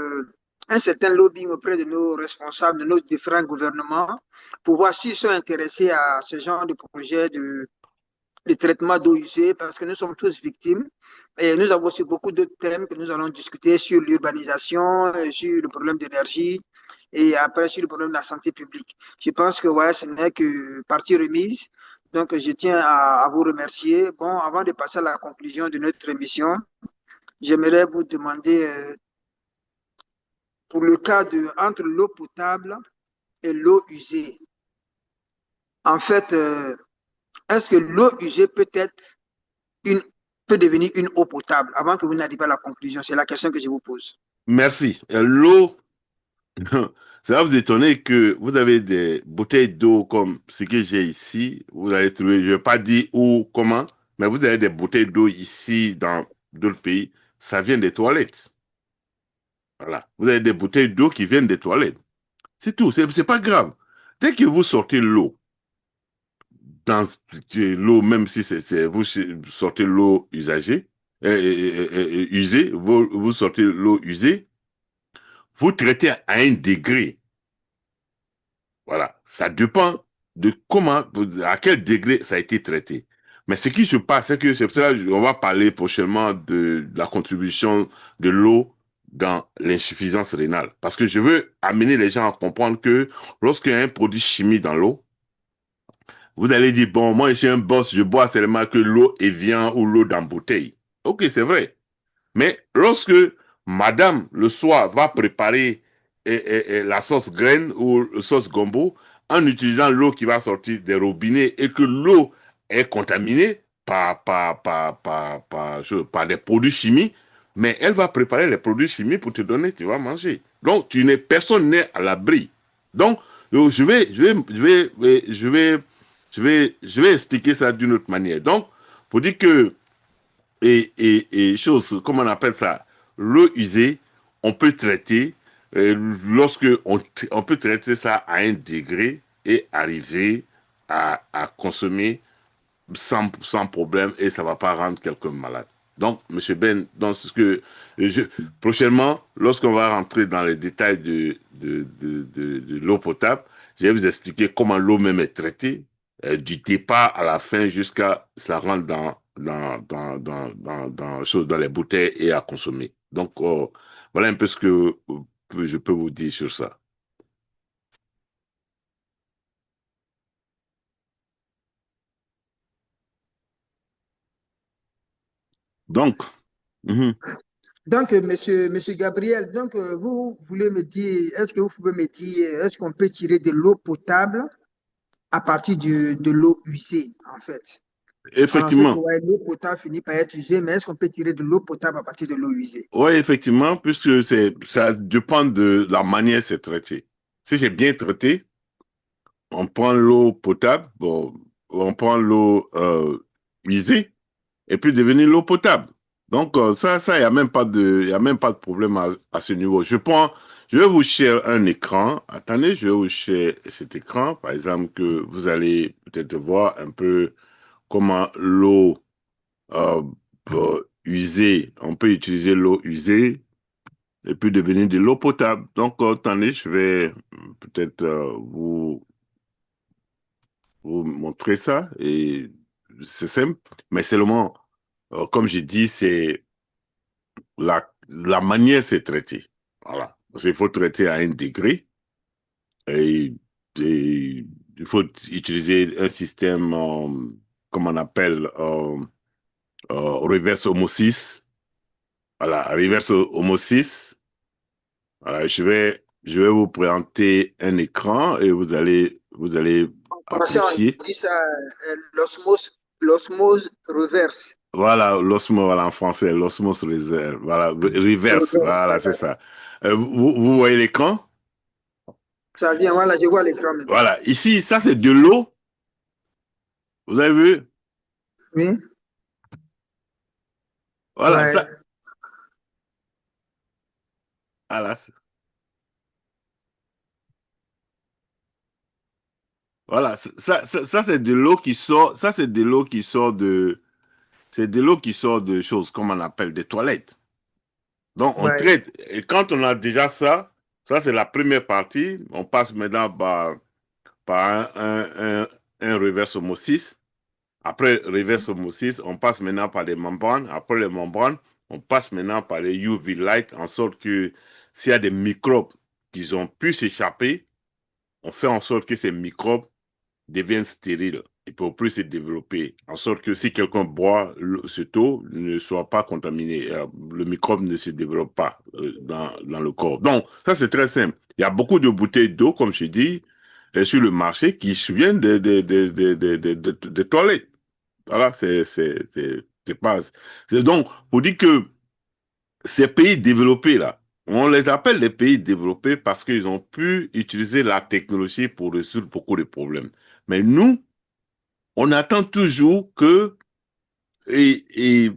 un certain lobbying auprès de nos responsables, de nos différents gouvernements, pour voir s'ils sont intéressés à ce genre de projet de traitement d'eau usée, parce que nous sommes tous victimes. Et nous avons aussi beaucoup d'autres thèmes que nous allons discuter sur l'urbanisation, sur le problème d'énergie et après sur le problème de la santé publique. Je pense que ouais, ce n'est que partie remise. Donc, je tiens à vous remercier. Bon, avant de passer à la conclusion de notre émission, j'aimerais vous demander, pour le cas de entre l'eau potable et l'eau usée, en fait, est-ce que l'eau usée peut être une, peut devenir une eau potable avant que vous n'arriviez à la conclusion? C'est la question que je vous pose.
Merci. L'eau, ça va vous étonner que vous avez des bouteilles d'eau comme ce que j'ai ici. Vous allez trouver, je ne vais pas dire où, comment, mais vous avez des bouteilles d'eau ici dans d'autres pays. Ça vient des toilettes. Voilà. Vous avez des bouteilles d'eau qui viennent des toilettes. C'est tout. C'est pas grave. Dès que vous sortez l'eau, dans l'eau, même si vous sortez l'eau usagée, usée, vous sortez l'eau usée, vous traitez à un degré. Voilà. Ça dépend de comment, à quel degré ça a été traité. Mais ce qui se passe, c'est que c'est pour ça qu'on va parler prochainement de la contribution de l'eau dans l'insuffisance rénale. Parce que je veux amener les gens à comprendre que lorsqu'il y a un produit chimique dans l'eau, vous allez dire, bon, moi, je suis un boss, je bois seulement que l'eau Evian ou l'eau dans bouteille. Ok, c'est vrai. Mais lorsque madame, le soir, va préparer la sauce graine ou la sauce gombo, en utilisant l'eau qui va sortir des robinets et que l'eau est contaminée par des produits chimiques, mais elle va préparer les produits chimiques pour te donner, tu vas manger. Donc, personne n'est à l'abri. Donc, je vais expliquer ça d'une autre manière. Donc, pour dire que et chose, comment on appelle ça, l'eau usée, on peut traiter, lorsque on peut traiter ça à un degré et arriver à consommer sans problème et ça ne va pas rendre quelqu'un malade. Donc, Monsieur Ben, dans ce que prochainement, lorsqu'on va rentrer dans les détails de l'eau potable, je vais vous expliquer comment l'eau même est traitée, du départ à la fin jusqu'à ça rentre dans les bouteilles et à consommer. Donc, voilà un peu ce que je peux vous dire sur ça. Donc, mhm.
Donc, monsieur Gabriel, donc, vous voulez me dire, est-ce que vous pouvez me dire, est-ce qu'on peut tirer de l'eau potable à partir de l'eau usée, en fait? On sait que
Effectivement,
ouais, l'eau potable finit par être usée, mais est-ce qu'on peut tirer de l'eau potable à partir de l'eau usée?
oui, effectivement, puisque ça dépend de la manière c'est traité. Si c'est bien traité, on prend l'eau potable, bon, on prend l'eau usée, et puis devenir l'eau potable. Donc, il n'y a même pas y a même pas de problème à ce niveau. Je vais vous share un écran. Attendez, je vais vous share cet écran, par exemple, que vous allez peut-être voir un peu comment l'eau euh, usée, on peut utiliser l'eau usée et puis devenir de l'eau potable. Donc, attendez, je vais peut-être vous montrer ça. Et c'est simple, mais seulement, comme j'ai dit, c'est la manière c'est traité. Voilà. Parce qu'il faut traiter à un degré et, et il faut utiliser un système, comme on appelle, reverse osmosis. Voilà, reverse osmosis. Voilà, je vais vous présenter un écran et vous allez
En français,
apprécier.
on dit ça, l'osmose reverse.
Voilà, l'osmose, voilà, en français, l'osmose réserve. Voilà, reverse,
Reverse,
voilà, c'est
voilà.
ça. Vous voyez l'écran?
Ça vient, voilà, je vois l'écran maintenant.
Voilà, ici, ça c'est de l'eau Vous avez vu?
Oui,
Voilà,
ouais,
ça, voilà, voilà, ça, c'est de l'eau qui sort, ça c'est de l'eau qui sort c'est de l'eau qui sort de choses, comme on appelle des toilettes. Donc on
ouais.
traite, et quand on a déjà ça c'est la première partie, on passe maintenant par un reverse osmosis. Après reverse osmosis, on passe maintenant par les membranes. Après les membranes, on passe maintenant par les UV light, en sorte que s'il y a des microbes qui ont pu s'échapper, on fait en sorte que ces microbes deviennent stériles. Ils ne peuvent plus se développer. En sorte que si quelqu'un boit cette eau, ne soit pas contaminé. Le microbe ne se développe pas dans le corps. Donc, ça, c'est très simple. Il y a beaucoup de bouteilles d'eau, comme je dis, sur le marché qui viennent des toilettes. Voilà, c'est pas. C'est donc, pour dire que ces pays développés, là, on les appelle les pays développés parce qu'ils ont pu utiliser la technologie pour résoudre beaucoup de problèmes. Mais nous, on attend toujours que, et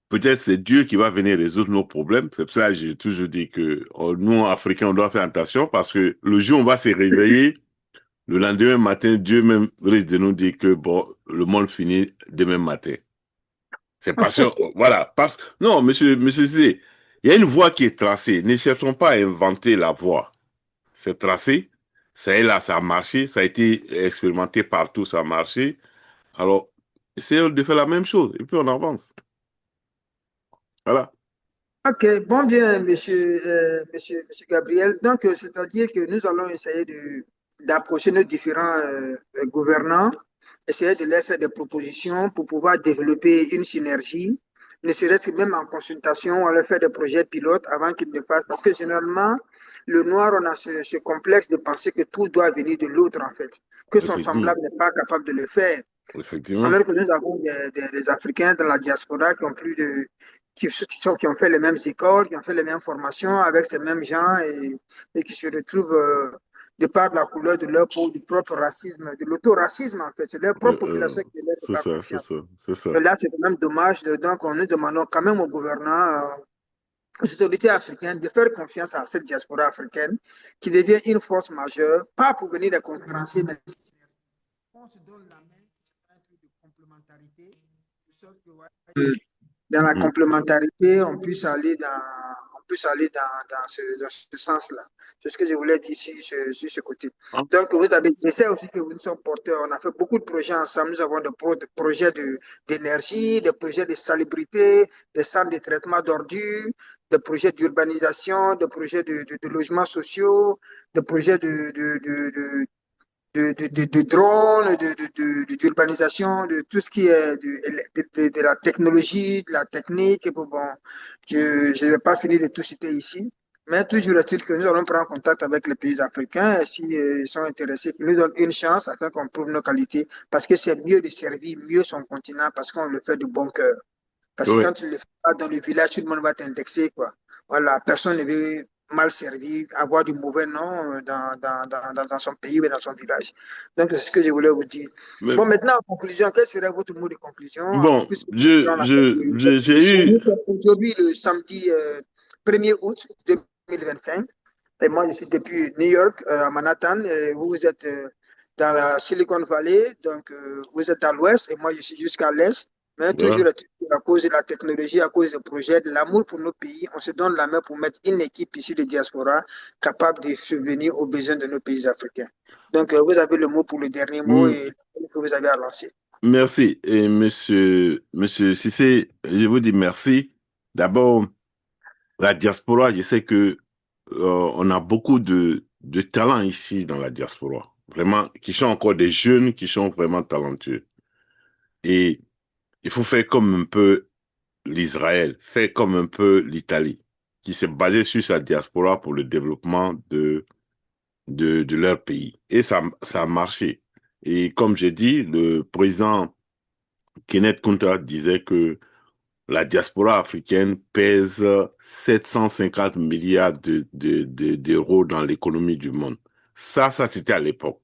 peut-être c'est Dieu qui va venir résoudre nos problèmes. C'est pour ça que j'ai toujours dit que nous, Africains, on doit faire attention parce que le jour où on va se réveiller, le lendemain matin, Dieu même risque de nous dire que bon, le monde finit demain matin. C'est pas sûr. Voilà. Non, monsieur Zé, il y a une voie qui est tracée. Ne cherchons pas à inventer la voie. C'est tracé. Ça est là, ça a marché. Ça a été expérimenté partout, ça a marché. Alors, essayons de faire la même chose et puis on avance. Voilà.
Ok, bon bien, monsieur Gabriel. Donc, c'est-à-dire que nous allons essayer d'approcher nos différents gouvernants, essayer de leur faire des propositions pour pouvoir développer une synergie, ne serait-ce que même en consultation, on leur fait des projets pilotes avant qu'ils ne fassent. Parce que généralement, le noir, on a ce complexe de penser que tout doit venir de l'autre, en fait, que son
Effectivement.
semblable n'est pas capable de le faire.
Effectivement.
Alors que nous avons des Africains dans la diaspora qui ont plus de, qui ont fait les mêmes écoles, qui ont fait les mêmes formations avec ces mêmes gens et qui se retrouvent, de par la couleur de leur peau, du propre racisme, de l'autoracisme en fait. C'est leur propre population qui ne leur fait
C'est
pas
ça, c'est
confiance.
ça, c'est ça.
Et là, c'est quand même dommage. Donc, nous demandons quand même aux gouvernants, aux autorités africaines de faire confiance à cette diaspora africaine qui devient une force majeure, pas pour venir les concurrencer, mais on se donne la main, c'est un truc de complémentarité, de sorte que ouais, dans la
Mm.
complémentarité, on puisse aller dans ce sens-là. C'est ce que je voulais dire sur ce côté. Donc, vous avez, je sais aussi que nous sommes porteurs. On a fait beaucoup de projets ensemble. Nous avons des projets d'énergie, des projets de salubrité, des centres de traitement d'ordures, des projets d'urbanisation, des projets de logements sociaux, des projets de drones, d'urbanisation, de tout ce qui est de la technologie, de la technique. Et bon, je ne vais pas finir de tout citer ici. Mais toujours est-il que nous allons prendre contact avec les pays africains et s'ils sont intéressés, qu'ils nous donnent une chance afin qu'on prouve nos qualités. Parce que c'est mieux de servir mieux son continent parce qu'on le fait de bon cœur. Parce que
Oui,
quand tu ne le fais pas dans le village, tout le monde va t'indexer, quoi. Voilà, personne ne veut mal servir, avoir du mauvais nom dans son pays ou dans son village. Donc, c'est ce que je voulais vous dire.
mais
Bon, maintenant, en conclusion, quel serait votre mot de conclusion?
bon,
Puisque on a fait
j'ai eu,
aujourd'hui, le samedi 1er août 2025, et moi, je suis depuis New York, à Manhattan, et vous êtes dans la Silicon Valley, donc vous êtes à l'ouest, et moi, je suis jusqu'à l'est. Mais toujours
voilà.
à cause de la technologie, à cause des projets, de l'amour pour nos pays, on se donne la main pour mettre une équipe ici de diaspora capable de subvenir aux besoins de nos pays africains. Donc, vous avez le mot pour le dernier mot
Mm,
et que vous avez à lancer.
merci. Et monsieur Cissé, je vous dis merci. D'abord, la diaspora, je sais que on a beaucoup de talents ici dans la diaspora. Vraiment, qui sont encore des jeunes, qui sont vraiment talentueux. Et il faut faire comme un peu l'Israël, faire comme un peu l'Italie, qui s'est basée sur sa diaspora pour le développement de leur pays. Et ça a marché. Et comme j'ai dit, le président Kenneth Kunta disait que la diaspora africaine pèse 750 milliards d'euros dans l'économie du monde. Ça c'était à l'époque.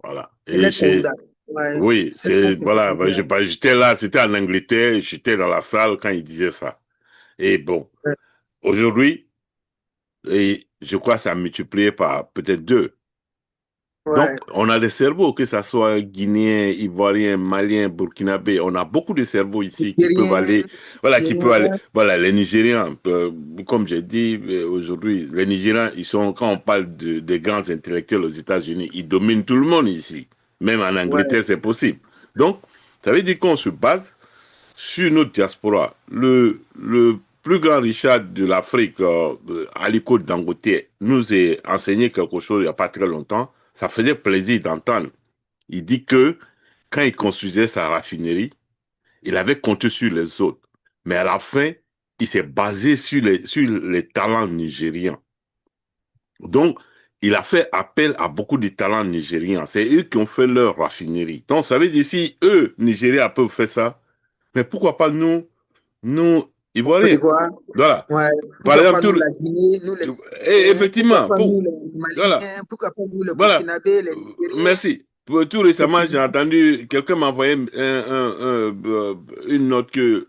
Voilà. Et
Kenneth
chez
Kaunda. Ouais,
Oui,
c'est ça,
c'est
c'est
voilà,
beaucoup bien.
j'étais là, c'était en Angleterre, j'étais dans la salle quand il disait ça. Et bon,
Ouais,
aujourd'hui, et je crois que ça a multiplié par peut-être deux. Donc,
ouais.
on a des cerveaux, que ce soit guinéen, ivoirien, malien, burkinabé. On a beaucoup de cerveaux ici qui peuvent
Nigérien,
aller, voilà, qui peuvent
Nigérien,
aller,
ouais,
voilà, les Nigérians, comme j'ai dit aujourd'hui, les Nigérians, ils sont, quand on parle des grands intellectuels aux États-Unis, ils dominent tout le monde ici. Même en
ouais,
Angleterre, c'est possible. Donc, ça veut dire qu'on se base sur notre diaspora. Le plus grand Richard de l'Afrique, Aliko Dangote, nous a enseigné quelque chose il n'y a pas très longtemps. Ça faisait plaisir d'entendre. Il dit que quand il construisait sa raffinerie, il avait compté sur les autres. Mais à la fin, il s'est basé sur les talents nigérians. Donc, il a fait appel à beaucoup de talents nigérians. C'est eux qui ont fait leur raffinerie. Donc, ça veut dire si eux, Nigériens, peuvent faire ça, mais pourquoi pas nous, nous,
Côte
Ivoiriens?
d'Ivoire,
Voilà.
ouais.
Par
Pourquoi pas
exemple,
nous, la Guinée, nous, les
et
Guinéens, pourquoi
effectivement,
pas nous, les
voilà,
Maliens, pourquoi pas nous, les
voilà.
Burkinabés, les Nigériens,
Merci. Tout récemment, j'ai
effectivement.
entendu quelqu'un m'envoyer une note que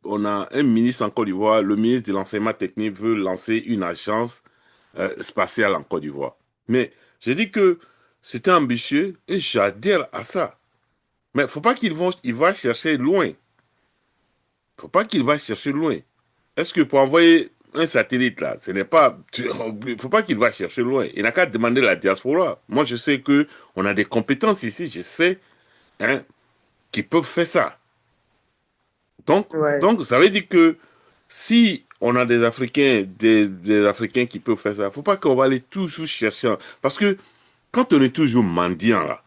on a un ministre en Côte d'Ivoire, le ministre de l'enseignement technique veut lancer une agence spatiale en Côte d'Ivoire. Mais j'ai dit que c'était ambitieux et j'adhère à ça. Mais faut pas il va chercher loin. Faut pas qu'il va chercher loin. Est-ce que pour envoyer un satellite là, ce n'est pas, faut pas qu'il va chercher loin. Il n'a qu'à demander la diaspora. Moi, je sais que on a des compétences ici. Je sais, hein, qui peuvent faire ça.
Ouais,
Donc, ça veut dire que si on a des Africains, des Africains qui peuvent faire ça, faut pas qu'on va aller toujours chercher. Parce que quand on est toujours mendiant là,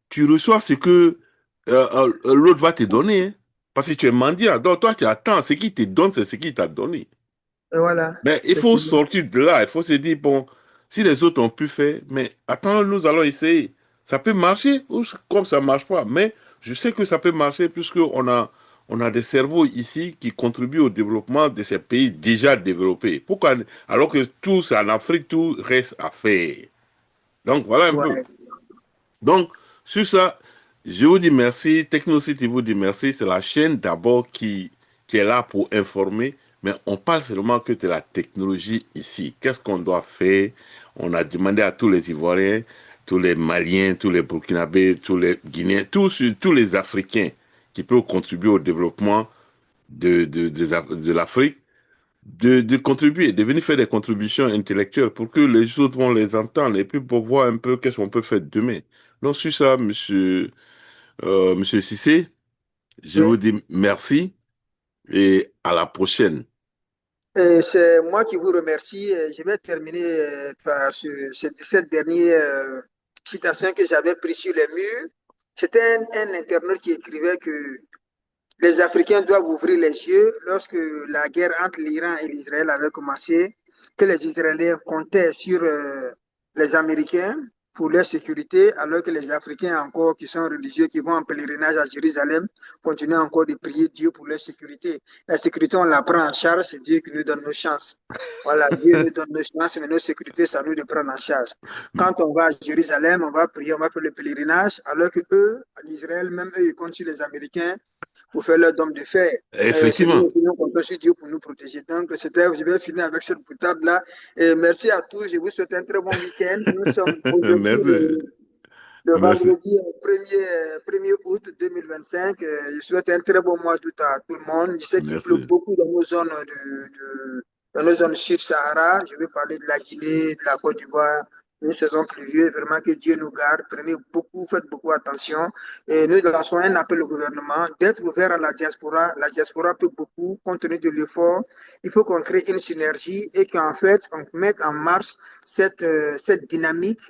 tu reçois ce que l'autre va te donner, hein. Parce que tu es mendiant. Donc, toi, tu attends. Ce qu'il te donne, c'est ce qu'il t'a donné.
et voilà,
Mais il faut
effectivement.
sortir de là. Il faut se dire, bon, si les autres ont pu faire, mais attends, nous allons essayer. Ça peut marcher ou comme ça ne marche pas. Mais je sais que ça peut marcher puisqu'on a des cerveaux ici qui contribuent au développement de ces pays déjà développés. Pourquoi? Alors que tout, c'est en Afrique, tout reste à faire. Donc, voilà un peu.
Ouais.
Donc, sur ça, je vous dis merci. Technocity vous dit merci. C'est la chaîne d'abord qui est là pour informer, mais on parle seulement que de la technologie ici. Qu'est-ce qu'on doit faire? On a demandé à tous les Ivoiriens, tous les Maliens, tous les Burkinabés, tous les Guinéens, tous les Africains qui peuvent contribuer au développement de l'Afrique, de contribuer, de venir faire des contributions intellectuelles pour que les autres vont les entendre et puis pour voir un peu qu'est-ce qu'on peut faire demain. Donc, sur ça, monsieur Cissé, je
Oui.
vous dis merci et à la prochaine.
Et c'est moi qui vous remercie. Je vais terminer par cette dernière citation que j'avais prise sur les murs. C'était un internaute qui écrivait que les Africains doivent ouvrir les yeux lorsque la guerre entre l'Iran et l'Israël avait commencé, que les Israéliens comptaient sur les Américains pour leur sécurité, alors que les Africains encore qui sont religieux, qui vont en pèlerinage à Jérusalem, continuent encore de prier Dieu pour leur sécurité. La sécurité, on la prend en charge, c'est Dieu qui nous donne nos chances. Voilà, Dieu nous donne nos chances, mais nos sécurités, ça nous de prendre en charge. Quand on va à Jérusalem, on va prier, on va faire le pèlerinage, alors que eux, en Israël, même eux, ils comptent sur les Américains pour faire leur dôme de fer. C'est nous
Effectivement.
aussi, nous comptons sur Dieu pour nous protéger. Donc, je vais finir avec cette boutade-là. Et merci à tous. Je vous souhaite un très bon week-end. Nous sommes aujourd'hui
Merci.
le
Merci.
vendredi 1er août 2025. Je souhaite un très bon mois d'août à tout le monde. Je sais qu'il pleut
Merci.
beaucoup dans nos zones dans nos zones sud-Sahara. Je vais parler de la Guinée, de la Côte d'Ivoire. Une saison pluvieuse, vraiment que Dieu nous garde. Prenez beaucoup, faites beaucoup attention. Et nous lançons un appel au gouvernement d'être ouvert à la diaspora. La diaspora peut beaucoup, compte tenu de l'effort. Il faut qu'on crée une synergie et qu'en fait, on mette en marche cette dynamique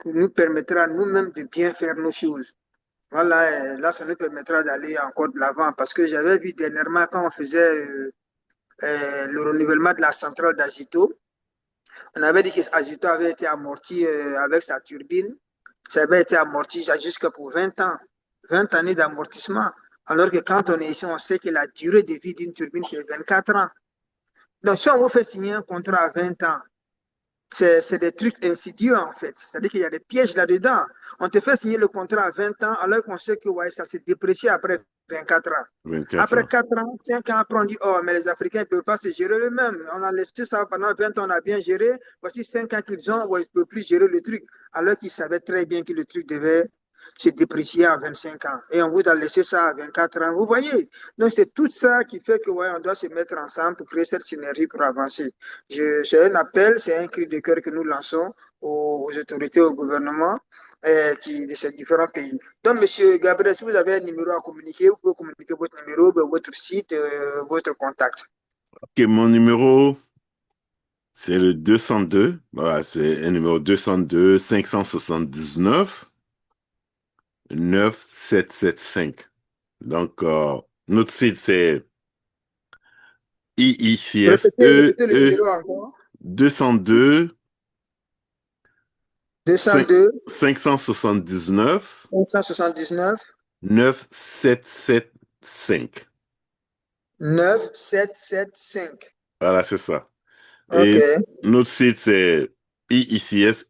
qui nous permettra nous-mêmes de bien faire nos choses. Voilà, là, ça nous permettra d'aller encore de l'avant parce que j'avais vu dernièrement quand on faisait le renouvellement de la centrale d'Azito, on avait dit que Azito avait été amorti avec sa turbine. Ça avait été amorti jusqu'à pour 20 ans, 20 années d'amortissement. Alors que quand on est ici, on sait que la durée de vie d'une turbine, c'est 24 ans. Donc, si on vous fait signer un contrat à 20 ans, C'est des trucs insidieux, en fait. C'est-à-dire qu'il y a des pièges là-dedans. On te fait signer le contrat à 20 ans, alors qu'on sait que ouais, ça s'est déprécié après 24 ans.
24
Après
ans.
4 ans, 5 ans, après, on dit, oh, mais les Africains ne peuvent pas se gérer eux-mêmes. On a laissé ça pendant 20 ans, on a bien géré. Voici 5 ans qu'ils ont, ouais, ils ne peuvent plus gérer le truc. Alors qu'ils savaient très bien que le truc devait se déprécier à 25 ans. Et on vous a laissé ça à 24 ans. Vous voyez? Donc, c'est tout ça qui fait que, ouais, on doit se mettre ensemble pour créer cette synergie pour avancer. C'est un appel, c'est un cri de cœur que nous lançons aux autorités, au gouvernement de ces différents pays. Donc, Monsieur Gabriel, si vous avez un numéro à communiquer, vous pouvez communiquer votre numéro, votre site, votre contact.
Ok, mon numéro, c'est le 202. Voilà, c'est un numéro 202 579 9775. Donc, notre site, c'est
Répétez le
IICSE
numéro encore.
202
202
579
579
9775.
9775.
Voilà, c'est ça.
OK.
Et notre site, c'est iics.us.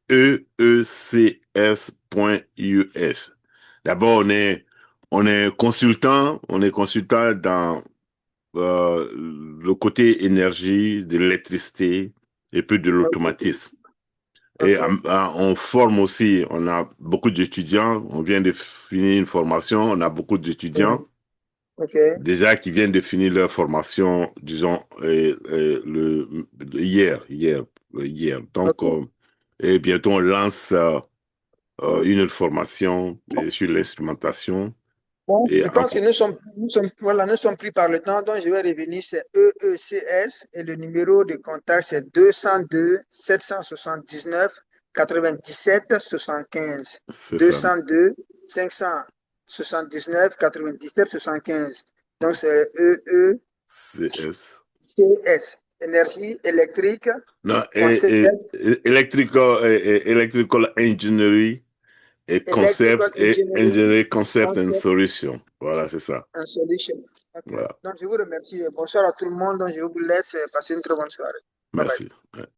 D'abord, on est consultant dans le côté énergie, de l'électricité et puis de
OK.
l'automatisme. Et
OK.
on forme aussi, on a beaucoup d'étudiants, on vient de finir une formation, on a beaucoup d'étudiants
OK.
déjà qui viennent de finir leur formation, disons, hier. Donc,
OK.
et bientôt on lance une autre formation sur l'instrumentation.
Bon,
Et
je pense que voilà, nous sommes pris par le temps, donc je vais revenir, c'est EECS et le numéro de contact c'est 202 779 97 75.
c'est ça,
202 579 97 75. Donc c'est
CS.
EECS, énergie électrique,
Non,
concept,
electrical engineering et
electrical
concepts et
engineering,
engineering concept and
concept
solution. Voilà, c'est ça.
and solution. OK.
Voilà.
Donc je vous remercie. Bonsoir à tout le monde. Donc je vous laisse passer une très bonne soirée. Bye bye.
Merci. Ouais.